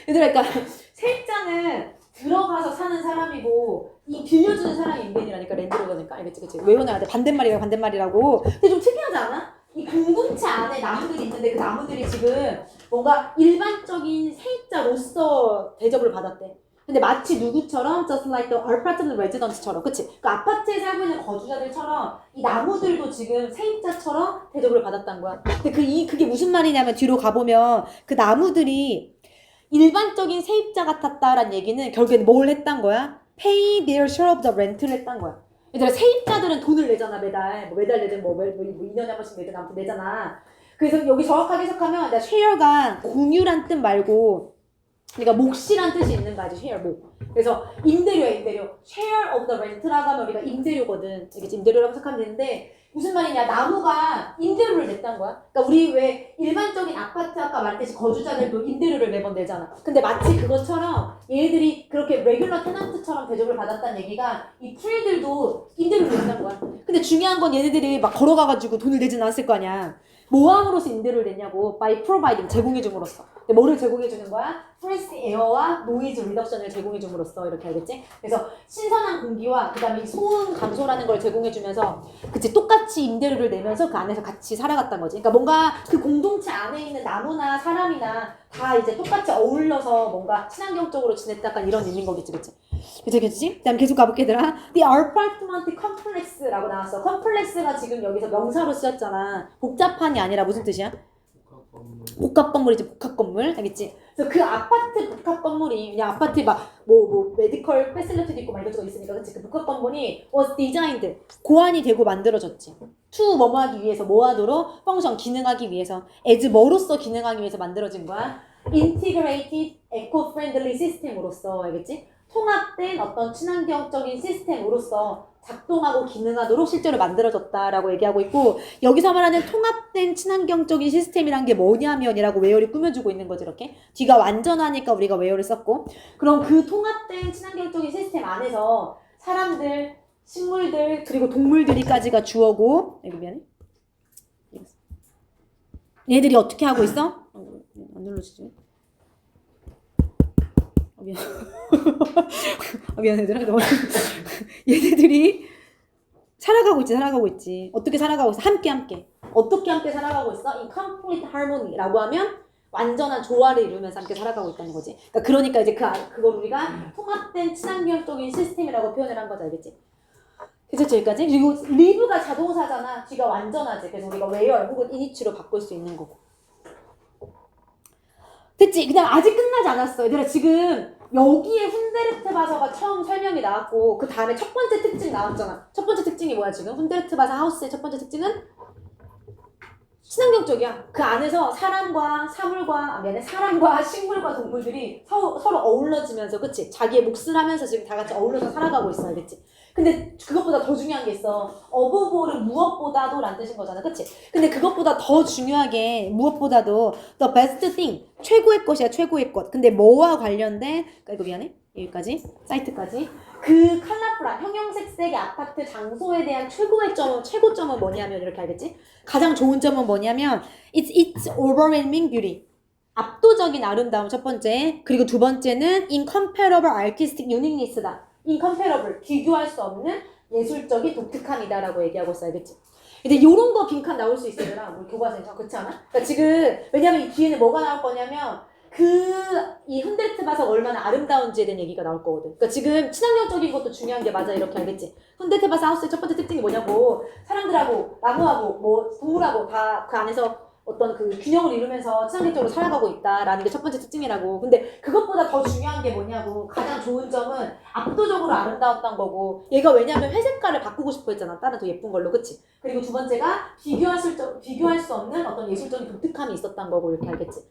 얘들아, 그러니까 세입자는 들어가서 사는 사람이고 이 빌려주는 사람이 임대인이라니까. 랜드로드니까. 알겠지? 그치? 외워놔야 돼. 반대말이라고. 근데 좀 특이하지 않아? 이 공동체 안에 나무들이 있는데 그 나무들이 지금 뭔가 일반적인 세입자로서 대접을 받았대. 근데 마치 누구처럼? Just like the apartment residents처럼. 그치? 그 아파트에 살고 있는 거주자들처럼 이 나무들도 지금 세입자처럼 대접을 받았다는 거야. 근데 그게 무슨 말이냐면 뒤로 가보면 그 나무들이 일반적인 세입자 같았다라는 얘기는 결국엔 뭘 했단 거야? Pay their share of the rent를 했단 거야. 얘들아, 세입자들은 돈을 내잖아, 매달. 매달 내든 2년에 한 번씩 내든 아무튼 내잖아. 그래서 여기 정확하게 해석하면 share가 공유란 뜻 말고 그러니까 몫이란 뜻이 있는 거지. share, 목. 그래서 임대료야, 임대료. share of the rent라고 하면 우리가 임대료거든. 이게 임대료라고 해석하면 되는데 무슨 말이냐, 나무가 임대료를 냈다는 거야. 그러니까 우리 왜 일반적인 아파트 아까 말했듯이 거주자들도 임대료를 매번 내잖아. 근데 마치 그것처럼 얘네들이 그렇게 레귤러 테넌트처럼 대접을 받았다는 얘기가 이 프리들도 임대료를 낸다는 거야. 근데 중요한 건 얘네들이 막 걸어가가지고 돈을 내진 않았을 거 아니야. 뭐 함으로써 임대료를 냈냐고. by providing, 제공해줌으로써. 근데 뭐를 제공해주는 거야? fresh air와 noise reduction을 제공해줌으로써. 이렇게 알겠지? 그래서 신선한 공기와 그 다음에 소음 감소라는 걸 제공해주면서 그치, 똑같이 임대료를 내면서 그 안에서 같이 살아갔단 거지. 그러니까 뭔가 그 공동체 안에 있는 나무나 사람이나 다 이제 똑같이 어울려서 뭔가 친환경적으로 지냈다, 약간 이런 의미인 거겠지, 그치? 그치? 그 다음 계속 가볼게, 얘들아. The apartment complex라고 나왔어. complex가 지금 여기서 명사로 쓰였잖아. 복잡한이 아니라 무슨 뜻이야? 복합 건물이지, 복합 건물. 알겠지? 그래서 그 아파트 복합 건물이 그냥 아파트에 막 메디컬 패실리티도 있고 막 이것저것 있으니까, 그치? 그 복합 건물이 was designed, 고안이 되고 만들어졌지. to 뭐뭐 하기 위해서, 뭐 하도록? 펑션, 기능하기 위해서. as 뭐로써 기능하기 위해서 만들어진 거야? integrated eco-friendly system으로써. 알겠지? 통합된 어떤 친환경적인 시스템으로서 작동하고 기능하도록 실제로 만들어졌다라고 얘기하고 있고, 여기서 말하는 통합된 친환경적인 시스템이란 게 뭐냐면이라고 웨어를 꾸며주고 있는 거지. 이렇게 뒤가 완전하니까 우리가 웨어를 썼고, 그럼 그 통합된 친환경적인 시스템 안에서 사람들, 식물들, 그리고 동물들이까지가 주어고, 이거 미안해. 얘들이 어떻게 하고 있어? 안 눌러지지? 미안. 미안 얘들아. 얘네들이 살아가고 있지. 어떻게 살아가고 있어? 함께. 어떻게 함께 살아가고 있어? 이 complete harmony라고 하면 완전한 조화를 이루면서 함께 살아가고 있다는 거지. 그러니까 이제 그걸 우리가 통합된 친환경적인 시스템이라고 표현을 한 거지, 알겠지? 그래서 여기까지. 그리고 live가 자동사잖아. 뒤가 완전하지. 그래서 우리가 where 혹은 in이치로 바꿀 수 있는 거고. 됐지? 그냥 아직 끝나지 않았어. 얘들아, 지금 여기에 훈데르트 바서가 처음 설명이 나왔고, 그 다음에 첫 번째 특징 나왔잖아. 첫 번째 특징이 뭐야, 지금? 훈데르트 바서 하우스의 첫 번째 특징은 친환경적이야. 그 안에서 사람과 식물과 동물들이 서로 어우러지면서, 그치? 자기의 몫을 하면서 지금 다 같이 어울려서 살아가고 있어, 알겠지? 근데 그것보다 더 중요한 게 있어. 어버보는 무엇보다도 라는 뜻인 거잖아, 그치? 근데 그것보다 더 중요하게, 무엇보다도 the best thing, 최고의 것이야, 최고의 것. 근데 뭐와 관련된, 이거 미안해, 여기까지, 사이트까지. 그 컬러풀한 형형색색의 아파트 장소에 대한 최고점은 뭐냐면, 이렇게 알겠지? 가장 좋은 점은 뭐냐면 it's overwhelming beauty, 압도적인 아름다움, 첫 번째. 그리고 두 번째는 incomparable artistic uniqueness다. incomparable, 비교할 수 없는 예술적인 독특함이다라고 얘기하고 있어, 알겠지? 근데 요런 거 빈칸 나올 수 있으더라, 우리 교과서에서. 그렇지 않아? 그러니까 지금 왜냐면 이 뒤에는 뭐가 나올 거냐면 이 훈데르트 바서가 얼마나 아름다운지에 대한 얘기가 나올 거거든. 그러니까 지금 친환경적인 것도 중요한 게 맞아, 이렇게 알겠지? 훈데르트 바서 하우스의 첫 번째 특징이 뭐냐고, 사람들하고 나무하고 뭐 동물하고 다 그 안에서 어떤 그 균형을 이루면서 친환경적으로 살아가고 있다라는 게 첫 번째 특징이라고. 근데 그것보다 더 중요한 게 뭐냐고, 가장 좋은 점은 압도적으로 아름다웠던 거고, 얘가 왜냐면 회색깔을 바꾸고 싶어 했잖아, 다른 더 예쁜 걸로, 그치? 그리고 두 번째가 비교할 수 없는 어떤 예술적인 독특함이 있었던 거고, 이렇게 알겠지?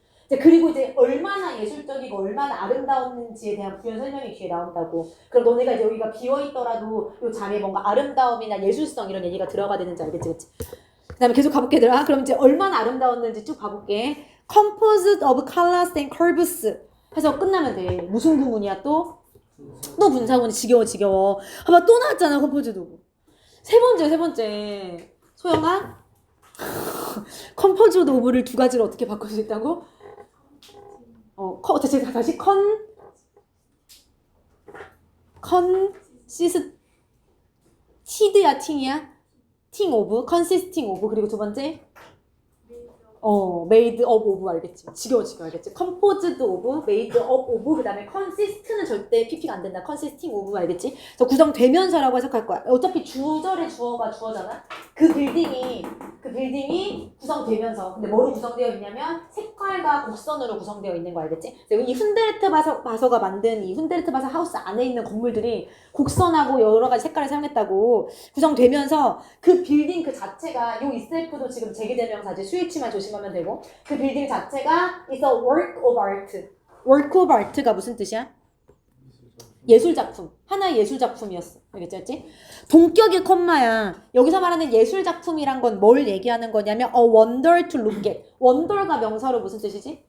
그리고 이제 얼마나 예술적이고 얼마나 아름다웠는지에 대한 부연 설명이 뒤에 나온다고. 그럼 너네가 이제 여기가 비어있더라도 이 자리에 뭔가 아름다움이나 예술성 이런 얘기가 들어가 되는지 알겠지, 그치? 그 다음에 계속 가볼게, 얘들아. 그럼 이제 얼마나 아름다웠는지 쭉 가볼게. Composed of colors and curves 해서 끝나면 돼. 무슨 구문이야 또? 또 분사구문이. 지겨워. 봐봐, 또 나왔잖아, composed of. 세 번째. 소영아? composed of를 두 가지로 어떻게 바꿀 수 있다고? 다시 시드야, 팅이야? 팅 오브, consisting 오브, 그리고 두 번째 made up of, 알겠지? 지겨워, 알겠지? composed of, made up of, 그 다음에 consist는 절대 pp가 안 된다. consisting of, 알겠지? 그래서 구성되면서라고 해석할 거야. 어차피 주절의 주어가 주어잖아? 그 빌딩이 구성되면서. 근데 뭐로 구성되어 있냐면 색깔과 곡선으로 구성되어 있는 거, 알겠지? 이 훈데르트 바서가 만든 이 훈데르트 바서 하우스 안에 있는 건물들이 곡선하고 여러 가지 색깔을 사용했다고 구성되면서, 그 빌딩 그 자체가, 요 이셀프도 지금 제기대명사지, 수일치만 조심하면 되고, 그 빌딩 자체가 is a work of art. work of art가 무슨 뜻이야? 예술작품. 하나의 예술작품이었어. 알겠지? 동격의 콤마야. 여기서 말하는 예술작품이란 건 뭘 얘기하는 거냐면 a wonder to look at. wonder가 명사로 무슨 뜻이지?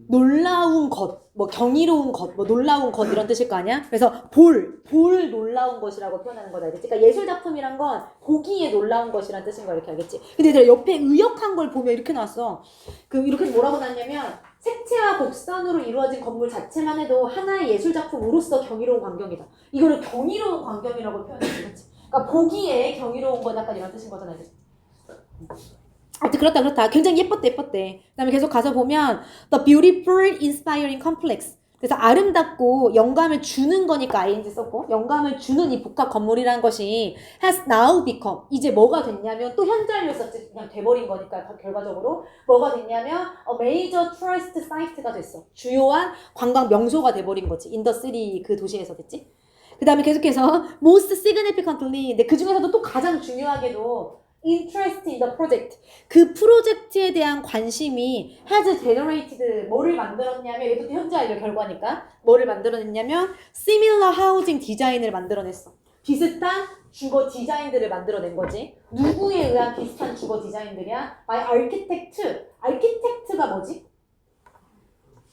놀라운 것, 뭐 경이로운 것, 뭐 놀라운 것 이런 뜻일 거 아니야? 그래서 볼 놀라운 것이라고 표현하는 거다, 알겠지? 그러니까 예술작품이란 건 보기에 놀라운 것이란 뜻인 거, 이렇게 알겠지? 근데 얘들아, 옆에 의역한 걸 보면 이렇게 나왔어. 이렇게 뭐라고 나왔냐면 색채와 곡선으로 이루어진 건물 자체만 해도 하나의 예술작품으로서 경이로운 광경이다. 이거를 경이로운 광경이라고 표현했지, 그렇지? 그러니까 보기에 경이로운 건 약간 이런 뜻인 거잖아, 알겠지? 아무튼 그렇다. 굉장히 예뻤대. 그 다음에 계속 가서 보면 the beautiful, inspiring complex. 그래서 아름답고 영감을 주는 거니까 ing 썼고, 영감을 주는 이 복합 건물이라는 것이 has now become, 이제 뭐가 됐냐면, 또 현재를 썼지, 그냥 돼버린 거니까 결과적으로 뭐가 됐냐면 a major tourist site가 됐어. 주요한 관광 명소가 돼버린 거지. in the city, 그 도시에서. 됐지? 그 다음에 계속해서 most significantly, 근데 그 중에서도 또 가장 중요하게도 interest in the project. 그 프로젝트에 대한 관심이 has generated 뭐를 만들었냐면 이것도 현재 완료 결과니까 뭐를 만들어냈냐면 similar housing 디자인을 만들어냈어. 비슷한 주거 디자인들을 만들어낸 거지. 누구에 의한 비슷한 주거 디자인들이야? by architect. architect가 뭐지?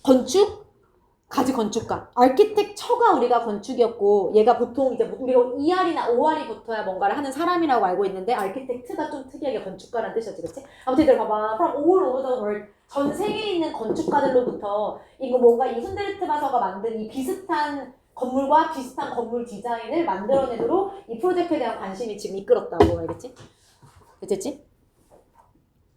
건축? 가지 건축가. 아키텍처가 우리가 건축이었고 얘가 보통 이제 우리가 ER이나 OR이 붙어야 뭔가를 하는 사람이라고 알고 있는데 아키텍트가 좀 특이하게 건축가라는 뜻이었지, 그치? 아무튼 얘들 봐봐. From all over the world. 전 세계에 있는 건축가들로부터 이거 뭔가 이 훈데르트 바서가 만든 이 비슷한 건물과 비슷한 건물 디자인을 만들어내도록 이 프로젝트에 대한 관심이 지금 이끌었다고, 알겠지? 됐지?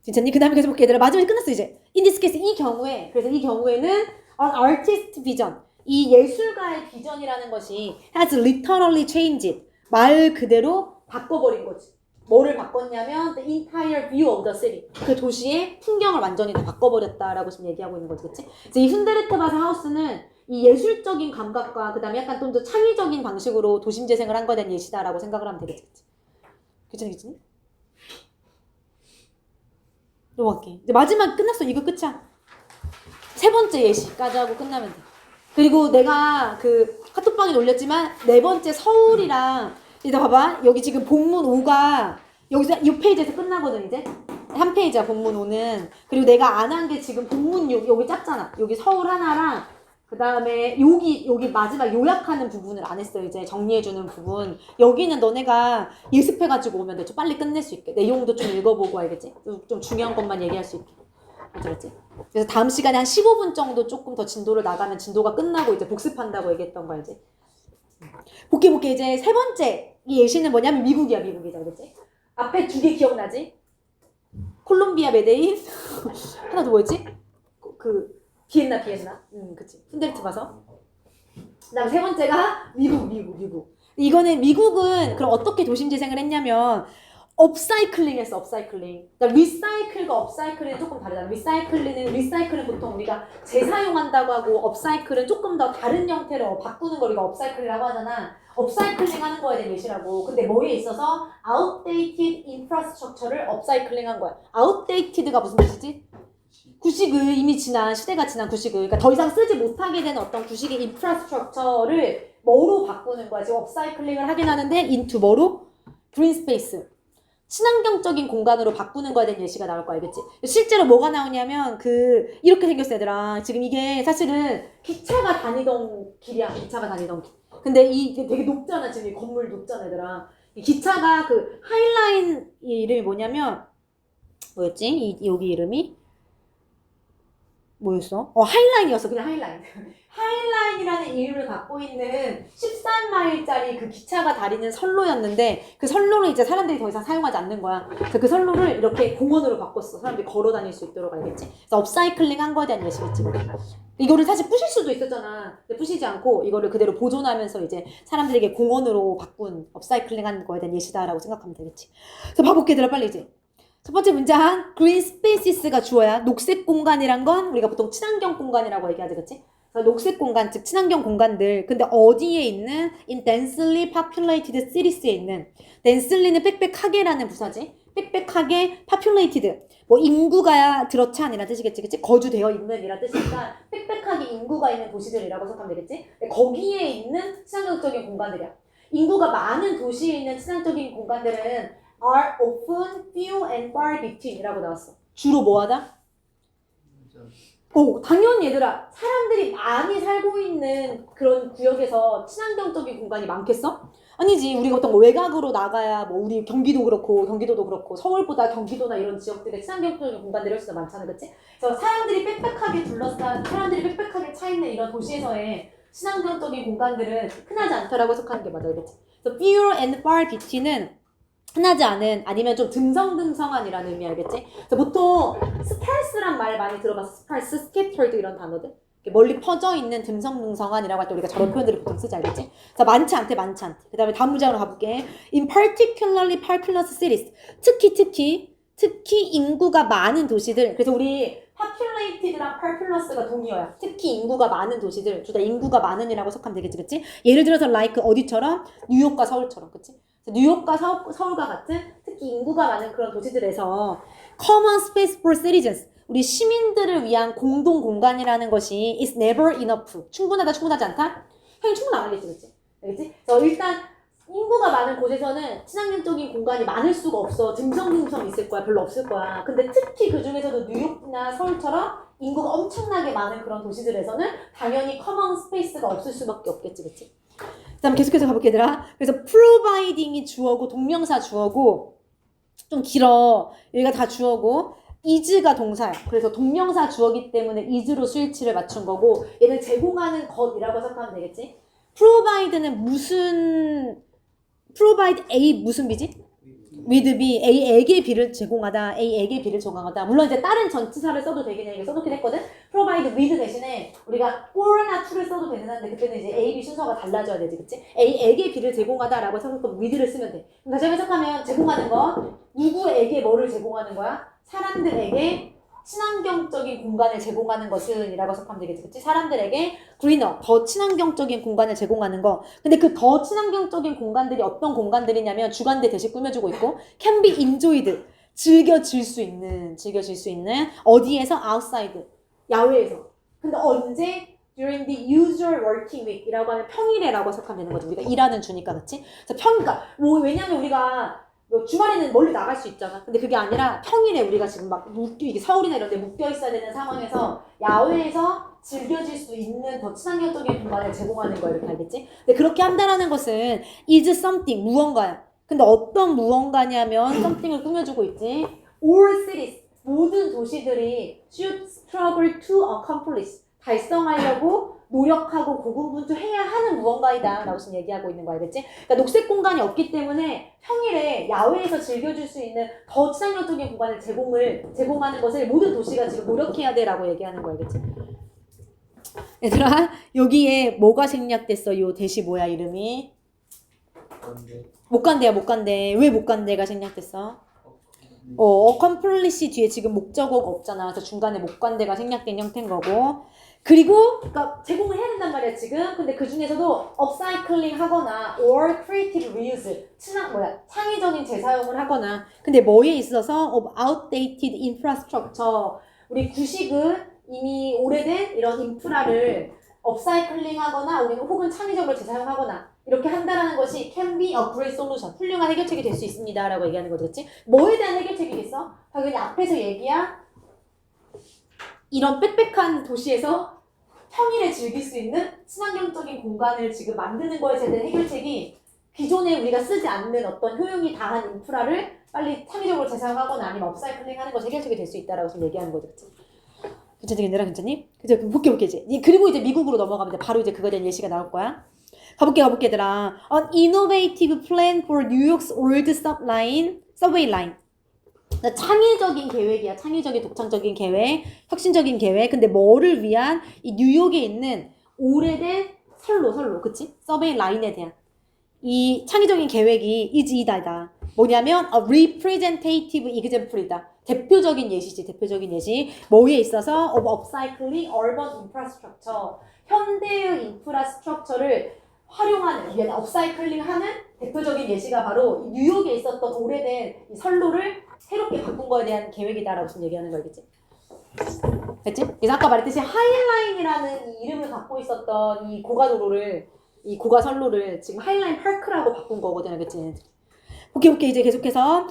괜찮니? 그 다음에 계속 볼게. 얘들아 마지막에 끝났어 이제. In this case 이 경우에 그래서 이 경우에는 An artist vision, 이 예술가의 비전이라는 것이 has literally changed, 말 그대로 바꿔버린 거지. 뭐를 바꿨냐면 the entire view of the city, 그 도시의 풍경을 완전히 다 바꿔버렸다라고 지금 얘기하고 있는 거지, 그치? 그래서 이 훈데르트 바서 하우스는 이 예술적인 감각과 그 다음에 약간 좀 더 창의적인 방식으로 도심 재생을 한 거에 대한 예시다라고 생각을 하면 되겠지, 그치? 괜찮니? 넘어갈게. 이제 마지막 끝났어. 이거 끝이야. 세 번째 예시까지 하고 끝나면 돼. 그리고 내가 그 카톡방에 올렸지만 네 번째 서울이랑 이제 봐봐. 여기 지금 본문 5가 여기서 이 페이지에서 끝나거든 이제. 한 페이지야 본문 5는. 그리고 내가 안 한 게 지금 본문 6 여기 짧잖아. 여기 서울 하나랑 그 다음에 여기 마지막 요약하는 부분을 안 했어. 이제 정리해주는 부분. 여기는 너네가 예습해가지고 오면 돼. 좀 빨리 끝낼 수 있게. 내용도 좀 읽어보고 알겠지? 좀 중요한 것만 얘기할 수 있게. 알겠지? 그래서 다음 시간에 한 15분 정도 조금 더 진도를 나가면 진도가 끝나고 이제 복습한다고 얘기했던 거 알지? 볼게 이제 세 번째 이 예시는 뭐냐면 미국이야. 알겠지? 앞에 두 개 기억나지? 콜롬비아 메데인 하나 더 뭐였지? 그 비엔나 그치? 훈데르트 바서. 그다음 세 번째가 미국. 이거는 미국은 그럼 어떻게 도심 재생을 했냐면 업사이클링 했어. 업사이클링. 그러니까 리사이클과 업사이클은 조금 다르잖아. 리사이클은 보통 우리가 재사용한다고 하고 업사이클은 조금 더 다른 형태로 바꾸는 걸 우리가 업사이클이라고 하잖아. 업사이클링 하는 거에 대한 예시라고. 근데 뭐에 있어서 outdated infrastructure를 업사이클링 한 거야. outdated가 무슨 뜻이지? 구식의 이미 시대가 지난 구식의, 그러니까 더 이상 쓰지 못하게 되는 어떤 구식의 인프라스트럭처를 뭐로 바꾸는 거야. 지금 업사이클링을 하긴 하는데 into 뭐로? green space. 친환경적인 공간으로 바꾸는 거에 대한 예시가 나올 거 알겠지? 실제로 뭐가 나오냐면 이렇게 생겼어 얘들아. 지금 이게 사실은 기차가 다니던 길이야. 근데 이게 되게 높잖아. 지금 이 건물 높잖아 얘들아. 이 기차가 그 하이라인 이 이름이 뭐냐면 뭐였지? 여기 이름이 뭐였어? 하이라인이었어. 그냥 하이라인. 하이라인이라는 이름을 갖고 있는 13마일짜리 그 기차가 다니는 선로였는데 그 선로를 이제 사람들이 더 이상 사용하지 않는 거야. 그래서 그 선로를 이렇게 공원으로 바꿨어. 사람들이 걸어 다닐 수 있도록 알겠지? 그래서 업사이클링 한 거에 대한 예시겠지. 이거를 사실 부실 수도 있었잖아. 근데 부시지 않고 이거를 그대로 보존하면서 이제 사람들에게 공원으로 바꾼 업사이클링 한 거에 대한 예시다라고 생각하면 되겠지. 그래서 봐볼게 얘들아 빨리 이제. 첫 번째 문장, green spaces가 주어야. 녹색 공간이란 건 우리가 보통 친환경 공간이라고 얘기하지, 그치? 그래서 녹색 공간, 즉 친환경 공간들. 근데 어디에 있는? in densely populated cities에 있는. densely는 빽빽하게라는 부사지. 빽빽하게 populated. 뭐 인구가 들어찬 이란 뜻이겠지, 그치? 거주되어 있는 이란 뜻이니까 빽빽하게 인구가 있는 도시들이라고 생각하면 되겠지? 거기에 있는 친환경적인 공간들이야. 인구가 많은 도시에 있는 친환경적인 공간들은 are often few and far between이라고 나왔어. 주로 뭐하다? 당연히 얘들아. 사람들이 많이 살고 있는 그런 구역에서 친환경적인 공간이 많겠어? 아니지. 우리가 어떤 외곽으로 나가야 뭐 우리 경기도도 그렇고 서울보다 경기도나 이런 지역들의 친환경적인 공간들이 훨씬 더 많잖아. 그치? 그래서 사람들이 빽빽하게 차있는 이런 도시에서의 친환경적인 공간들은 흔하지 않다라고 해석하는 게 맞아. 그치? 그래서 few and far between은 흔하지 않은 아니면 좀 듬성듬성한이라는 의미 알겠지? 그래서 보통 스parse란 말 많이 들어봤어. sparse, scattered 이런 단어들. 멀리 퍼져 있는 듬성듬성한이라고 할 때 우리가 저런 표현들을 보통 쓰지 알겠지? 자, 많지 않대. 그 다음에 다음 문장으로 가볼게. In particularly populous cities. 특히 인구가 많은 도시들. 그래서 우리 populated랑 populous가 동의어야. 특히 인구가 많은 도시들. 둘 다 인구가 많은이라고 해석하면 되겠지, 그치? 예를 들어서 like 어디처럼? 뉴욕과 서울처럼, 그치? 뉴욕과 서울과 같은 특히 특히 인구가 많은 그런 도시들에서 common space for citizens, 우리 시민들을 위한 공동 공간이라는 것이 is never enough. 충분하다, 충분하지 않다? 형이 충분 안 하겠지, 그치? 알겠지? 그래서 일단 인구가 많은 곳에서는 친환경적인 공간이 많을 수가 없어. 듬성듬성 있을 거야. 별로 없을 거야. 근데 특히 그 중에서도 뉴욕이나 서울처럼 인구가 엄청나게 많은 그런 도시들에서는 당연히 커먼 스페이스가 없을 수밖에 없겠지, 그치? 그 다음 계속해서 가볼게, 얘들아. 그래서 providing이 주어고, 동명사 주어고, 좀 길어. 여기가 다 주어고, is가 동사야. 그래서 동명사 주어기 때문에 is로 스위치를 맞춘 거고, 얘를 제공하는 것이라고 생각하면 되겠지? provide는 무슨, provide A 무슨 B지? with B, A에게 B를 제공하다, A에게 B를 제공하다. 물론 이제 다른 전치사를 써도 되긴 해. 이거 써놓긴 했거든? provide with 대신에 우리가 or나 to를 써도 되는데 그때는 이제 A, B 순서가 달라져야 되지, 그치? A에게 B를 제공하다라고 생각하면 with를 쓰면 돼. 그럼 다시 해석하면 제공하는 거, 누구에게 뭐를 제공하는 거야? 사람들에게 친환경적인 공간을 제공하는 것은 이라고 생각하면 되겠지, 그치? 사람들에게 greener, 더 친환경적인 공간을 제공하는 거. 근데 그 더 친환경적인 공간들이 어떤 공간들이냐면 주간대 대신 꾸며주고 있고 can be enjoyed, 즐겨질 수 있는 어디에서? outside, 야외에서. 근데 언제? during the usual working week 이라고 하면 평일에라고 생각하면 되는 거죠. 우리가 일하는 주니까, 그치? 그래서 그러니까 뭐 왜냐면 우리가 뭐 주말에는 멀리 나갈 수 있잖아. 근데 그게 아니라 평일에 우리가 지금 막 이게 서울이나 이런 데 묶여 있어야 되는 상황에서 야외에서 즐겨질 수 있는 더 친환경적인 공간을 제공하는 거야, 이렇게 알겠지? 근데 그렇게 한다라는 것은 is something, 무언가야. 근데 어떤 무언가냐면 something을 꾸며주고 있지. All cities, 모든 도시들이 should struggle to accomplish, 달성하려고 노력하고 고군분투해야 하는 무언가이다 라고 지금 얘기하고 있는 거 알겠지? 그러니까 녹색 공간이 없기 때문에 평일에 야외에서 즐겨줄 수 있는 더 친환경적인 공간을 제공하는 것을 모든 도시가 지금 노력해야 돼 라고 얘기하는 거 알겠지? 얘들아, 여기에 뭐가 생략됐어? 요 대시 뭐야 이름이? 못 간대. 왜 못 간대가 생략됐어? accomplish 뒤에 지금 목적어가 없잖아. 그래서 중간에 못 간대가 생략된 형태인 거고. 그리고 그러니까 제공을 해야 된단 말이야 지금. 근데 그 중에서도 upcycling 하거나 or creative reuse, 창의적인 재사용을 하거나. 근데 뭐에 있어서 of outdated infrastructure, 우리 구식은 이미 오래된 이런 인프라를 업사이클링 하거나 혹은 창의적으로 재사용하거나 이렇게 한다라는 것이 can be a great solution, 훌륭한 해결책이 될 수 있습니다 라고 얘기하는 거지, 그치? 뭐에 대한 해결책이겠어? 당연히 앞에서 얘기한 이런 빽빽한 도시에서 평일에 즐길 수 있는 친환경적인 공간을 지금 만드는 거에 대한 해결책이 기존에 우리가 쓰지 않는 어떤 효용이 다한 인프라를 빨리 창의적으로 재사용하거나 아니면 업사이클링 하는 것이 해결책이 될 수 있다라고 지금 얘기하는 거죠, 그치? 괜찮니, 얘들아, 괜찮니? 그죠? 볼게 이제. 그리고 이제 미국으로 넘어가면 바로 이제 그거에 대한 예시가 나올 거야. 가볼게, 얘들아. An innovative plan for New York's old subway line. 창의적인 계획이야. 창의적인 독창적인 계획, 혁신적인 계획. 근데 뭐를 위한? 이 뉴욕에 있는 오래된 선로, 그치? 서베이 라인에 대한 이 창의적인 계획이 이다. 뭐냐면 a representative example이다. 대표적인 예시. 뭐에 있어서 of upcycling urban infrastructure, 현대의 인프라스트럭처를 활용하는, 업사이클링하는 대표적인 예시가 바로 뉴욕에 있었던 오래된 이 선로를 새롭게 바꾼 거에 대한 계획이다라고 지금 얘기하는 거 알겠지? 됐지? 그래서 아까 말했듯이 하이라인이라는 이 이름을 갖고 있었던 이 고가도로를, 이 고가선로를 지금 하이라인 파크라고 바꾼 거거든, 알겠지? 오케이, 이제 계속해서.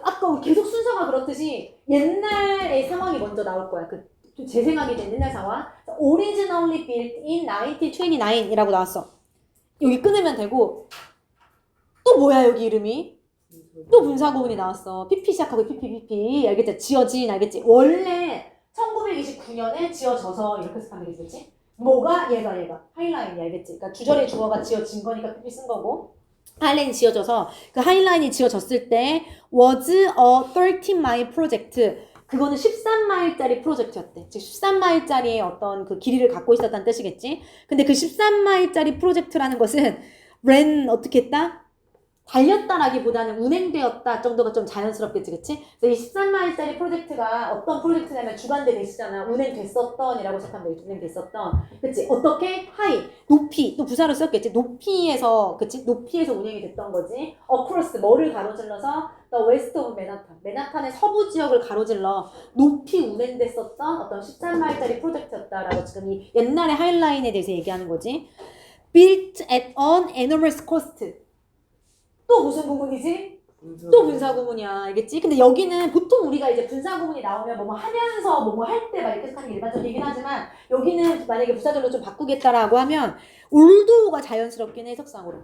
아까 계속 순서가 그렇듯이 옛날의 상황이 먼저 나올 거야. 좀 재생하게 된 옛날 상황. Originally built in 1929이라고 나왔어. 여기 끊으면 되고, 또 뭐야, 여기 이름이? 또 분사구문이 나왔어. PP 시작하고 PP. 알겠지? 지어진, 알겠지? 원래 1929년에 지어져서 이렇게 해석하면 되겠지? 뭐가? 얘가. 하이라인이, 알겠지? 그러니까 주절의 주어가 지어진 거니까 PP 쓴 거고. 하이라인이 지어져서 그 하이라인이 지어졌을 때 was a 13mile project. 그거는 13마일짜리 프로젝트였대. 즉 13마일짜리의 어떤 그 길이를 갖고 있었다는 뜻이겠지. 근데 그 13마일짜리 프로젝트라는 것은 ran 어떻게 했다? 달렸다라기보다는 운행되었다 정도가 좀 자연스럽겠지, 그치? 그래서 이 13마일짜리 프로젝트가 어떤 프로젝트냐면 주간대 대시잖아. 운행됐었던이라고 생각하면 되겠지. 운행됐었던. 그치? 어떻게? 하이. 높이. 또 부사로 썼겠지. 높이에서, 그치? 높이에서 운행이 됐던 거지. across. 뭐를 가로질러서? The West of Manhattan. 맨하탄의 서부 지역을 가로질러 높이 운행됐었던 어떤 13마일짜리 프로젝트였다라고 지금 이 옛날의 하이라인에 대해서 얘기하는 거지. Built at an enormous cost. 또 무슨 부분이지? 또 분사구문이야, 알겠지? 근데 여기는 보통 우리가 이제 분사구문이 나오면 뭐 하면서 뭐 할 때 막 이렇게 하는 게 일반적이긴 하지만 여기는 만약에 부사절로 좀 바꾸겠다라고 하면 올도가 자연스럽긴 해, 해석상으로.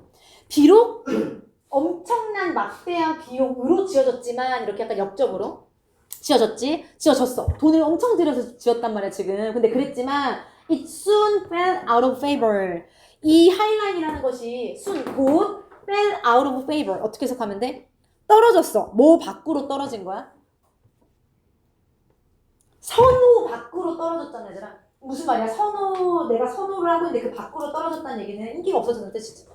비록 엄청난 막대한 비용으로 지어졌지만 이렇게 약간 역적으로 지어졌어. 돈을 엄청 들여서 지었단 말이야, 지금. 근데 그랬지만 it soon fell out of favor. 이 하이라인이라는 것이 soon, 곧 fell out of favor. 어떻게 해석하면 돼? 떨어졌어. 뭐 밖으로 떨어진 거야? 선호 밖으로 떨어졌잖아, 얘들아. 무슨 말이야? 내가 선호를 하고 있는데 그 밖으로 떨어졌다는 얘기는 인기가 없어졌는 뜻이지.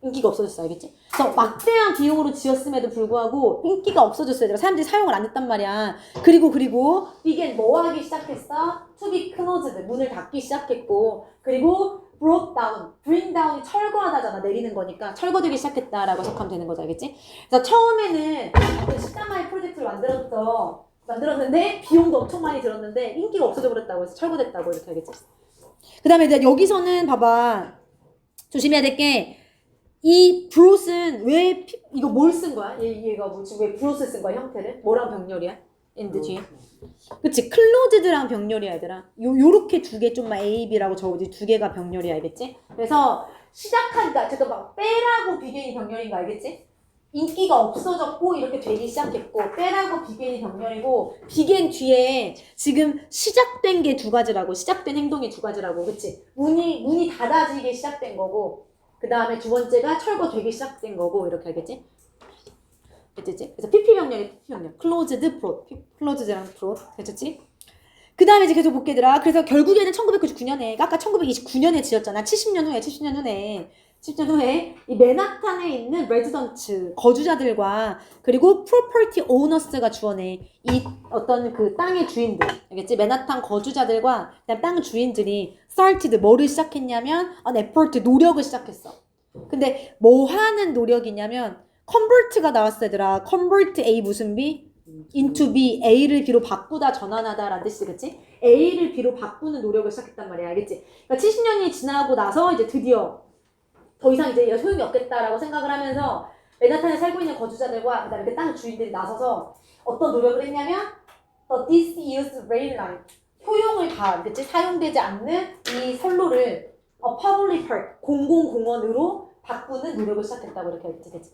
인기가 없어졌어, 알겠지? 그래서 막대한 비용으로 지었음에도 불구하고 인기가 없어졌어, 얘들아. 사람들이 사용을 안 했단 말이야. 그리고 began 뭐 하기 시작했어? To be closed. 문을 닫기 시작했고, 그리고 bring down이 철거하다잖아. 내리는 거니까 철거되기 시작했다라고 해석하면 되는 거죠, 알겠지? 그래서 처음에는 어떤 13마일 프로젝트를 만들었는데 비용도 엄청 많이 들었는데 인기가 없어져 버렸다고 해서 철거됐다고 이렇게 하겠지. 그 다음에 이제 여기서는 봐봐, 조심해야 될 게 이 브롯은 왜 이거 뭘 쓴 거야? 얘가 뭐 지금 왜 브롯을 쓴 거야, 형태를? 뭐랑 병렬이야? 엔드 뒤에. 그치, 클로즈드랑 병렬이야, 얘들아. 요렇게 두 개 좀만 A, B라고 적어지 두 개가 병렬이야, 알겠지? 그래서 시작하니까 잠깐 막 빼라고 비겐이 병렬인 거 알겠지? 인기가 없어졌고 이렇게 되기 시작했고, 빼라고 비겐이 병렬이고, 비겐 뒤에 지금 시작된 게 두 가지라고, 시작된 행동이 두 가지라고, 그치? 문이 닫아지게 시작된 거고, 그 다음에 두 번째가 철거되기 시작된 거고, 이렇게 알겠지? 됐지? 그래서 PP 병렬이 PP 병렬. closed prot. closed랑 prot. 됐지? 그 다음에 이제 계속 볼게, 얘들아. 그래서 결국에는 1999년에, 아까 1929년에 지었잖아. 70년 후에 이 맨하탄에 있는 레지던트, 거주자들과 그리고 프로퍼티 오너스가 주어내. 이 어떤 그 땅의 주인들, 알겠지? 맨하탄 거주자들과 그다음 땅 주인들이 started 뭐를 시작했냐면 an effort, 노력을 시작했어. 근데 뭐 하는 노력이냐면 convert가 나왔어, 얘들아. convert A 무슨 B? into B. A를 B로 바꾸다, 전환하다 라는 뜻이, 그치? A를 B로 바꾸는 노력을 시작했단 말이야, 알겠지? 그러니까 70년이 지나고 나서 이제 드디어 더 이상 이제 소용이 없겠다라고 생각을 하면서 맨하탄에 살고 있는 거주자들과 그다음에 그 땅 주인들이 나서서 어떤 노력을 했냐면 the disused rail line, 효용을 다한, 그치? 사용되지 않는 이 선로를 public park, 공공공원으로 바꾸는 노력을 시작했다고 이렇게 했지, 그치?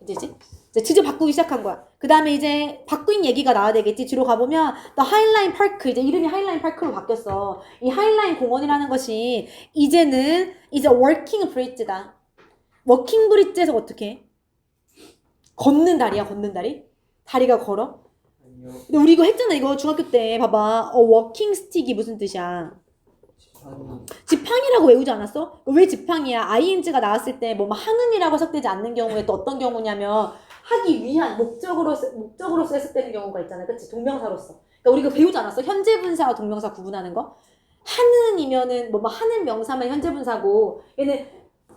이제 드디어 바꾸기 시작한 거야. 그 다음에 이제 바뀐 얘기가 나와야 되겠지. 뒤로 가보면 The 하이라인 파크, 이제 이름이 하이라인 파크로 바뀌었어. 이 하이라인 공원이라는 것이 이제는 워킹 브릿지다. 워킹 브릿지에서 어떻게 해? 걷는 다리야, 걷는 다리? 다리가 걸어? 아니요. 근데 우리 이거 했잖아, 이거 중학교 때. 봐봐. 워킹 스틱이 무슨 뜻이야? 지팡이라고 외우지 않았어? 왜 지팡이야? ing가 나왔을 때 뭐 하는이라고 해석되지 않는 경우에 또 어떤 경우냐면 하기 위한 목적으로서 해석되는 경우가 있잖아, 그치? 동명사로서. 그러니까 우리 이거 배우지 않았어? 현재 분사와 동명사 구분하는 거? 하는이면은 뭐 하는 명사만 현재 분사고, 얘는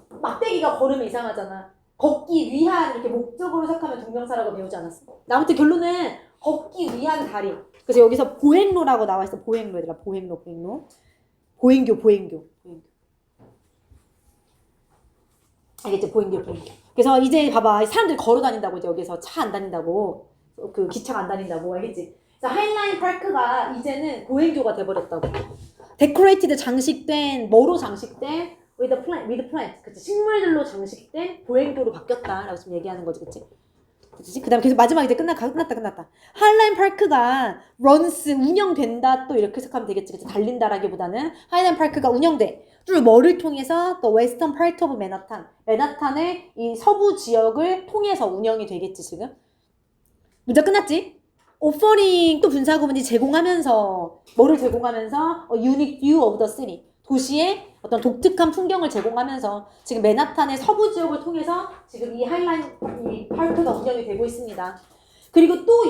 막대기가 걸으면 이상하잖아. 걷기 위한 이렇게 목적으로 해석하면 동명사라고 배우지 않았어? 아무튼 결론은 걷기 위한 다리. 그래서 여기서 보행로라고 나와 있어. 보행로, 얘들아. 보행로. 보행교. 알겠지? 보행교. 그래서 이제 봐봐. 사람들이 걸어 다닌다고, 이제 여기서 차 안 다닌다고. 그 기차가 안 다닌다고, 알겠지? 그래서 하이라인 파크가 이제는 보행교가 돼버렸다고. 데코레이티드, 장식된, 뭐로 장식된? with plant. 그치? 식물들로 장식된 보행도로 바뀌었다라고 지금 얘기하는 거지, 그치? 그 다음에 계속 마지막에 이제 끝났다. 하이라인 파크가 runs, 운영된다, 또 이렇게 해석하면 되겠지, 그치? 달린다라기보다는 하이라인 파크가 운영돼. 쭉 뭐를 통해서? The western part of Manhattan. 맨하탄의 이 서부 지역을 통해서 운영이 되겠지, 지금? 문제 끝났지? offering, 또 분사구문이 제공하면서, 뭐를 제공하면서? A unique view of the city. 도시의 어떤 독특한 풍경을 제공하면서 지금 맨하탄의 서부 지역을 통해서 지금 이 하이라인 이 파크가 운영이 되고 있습니다. 그리고 또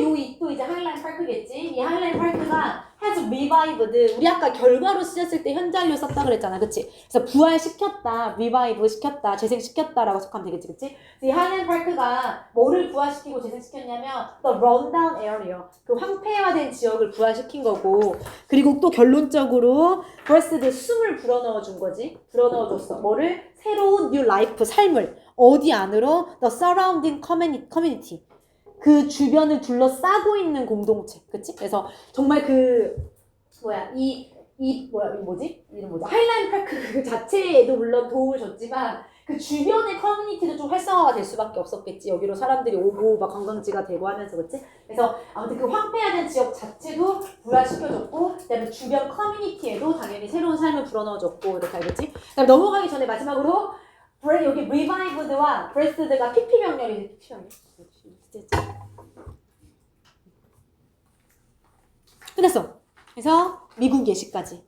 이제 하일랜드 파크겠지. 이 하일랜드 파크가 has revived. 우리 아까 결과로 쓰였을 때 현재완료 썼다 그랬잖아. 그치? 그래서 부활시켰다, revive 시켰다, 재생시켰다라고 속하면 되겠지. 그치? 이 하일랜드 파크가 뭐를 부활시키고 재생시켰냐면 the rundown area. 그 황폐화된 지역을 부활시킨 거고, 그리고 또 결론적으로 breasted 숨을 불어넣어 준 거지. 불어넣어 줬어. 뭐를? 새로운 new life, 삶을. 어디 안으로? the surrounding community. 그 주변을 둘러싸고 있는 공동체, 그치? 그래서 정말 하일랜드 파크 그 자체에도 물론 도움을 줬지만 그 주변의 커뮤니티도 좀 활성화가 될 수밖에 없었겠지. 여기로 사람들이 오고 막 관광지가 되고 하면서, 그치? 그래서 아무튼 그 황폐화된 지역 자체도 부활시켜줬고, 그다음에 주변 커뮤니티에도 당연히 새로운 삶을 불어넣어줬고, 이렇게 알겠지? 그다음에 넘어가기 전에 마지막으로 여기 revived와 breasted가 PP 병렬이지. PP 병렬. 끝났어. 그래서 미군 예시까지.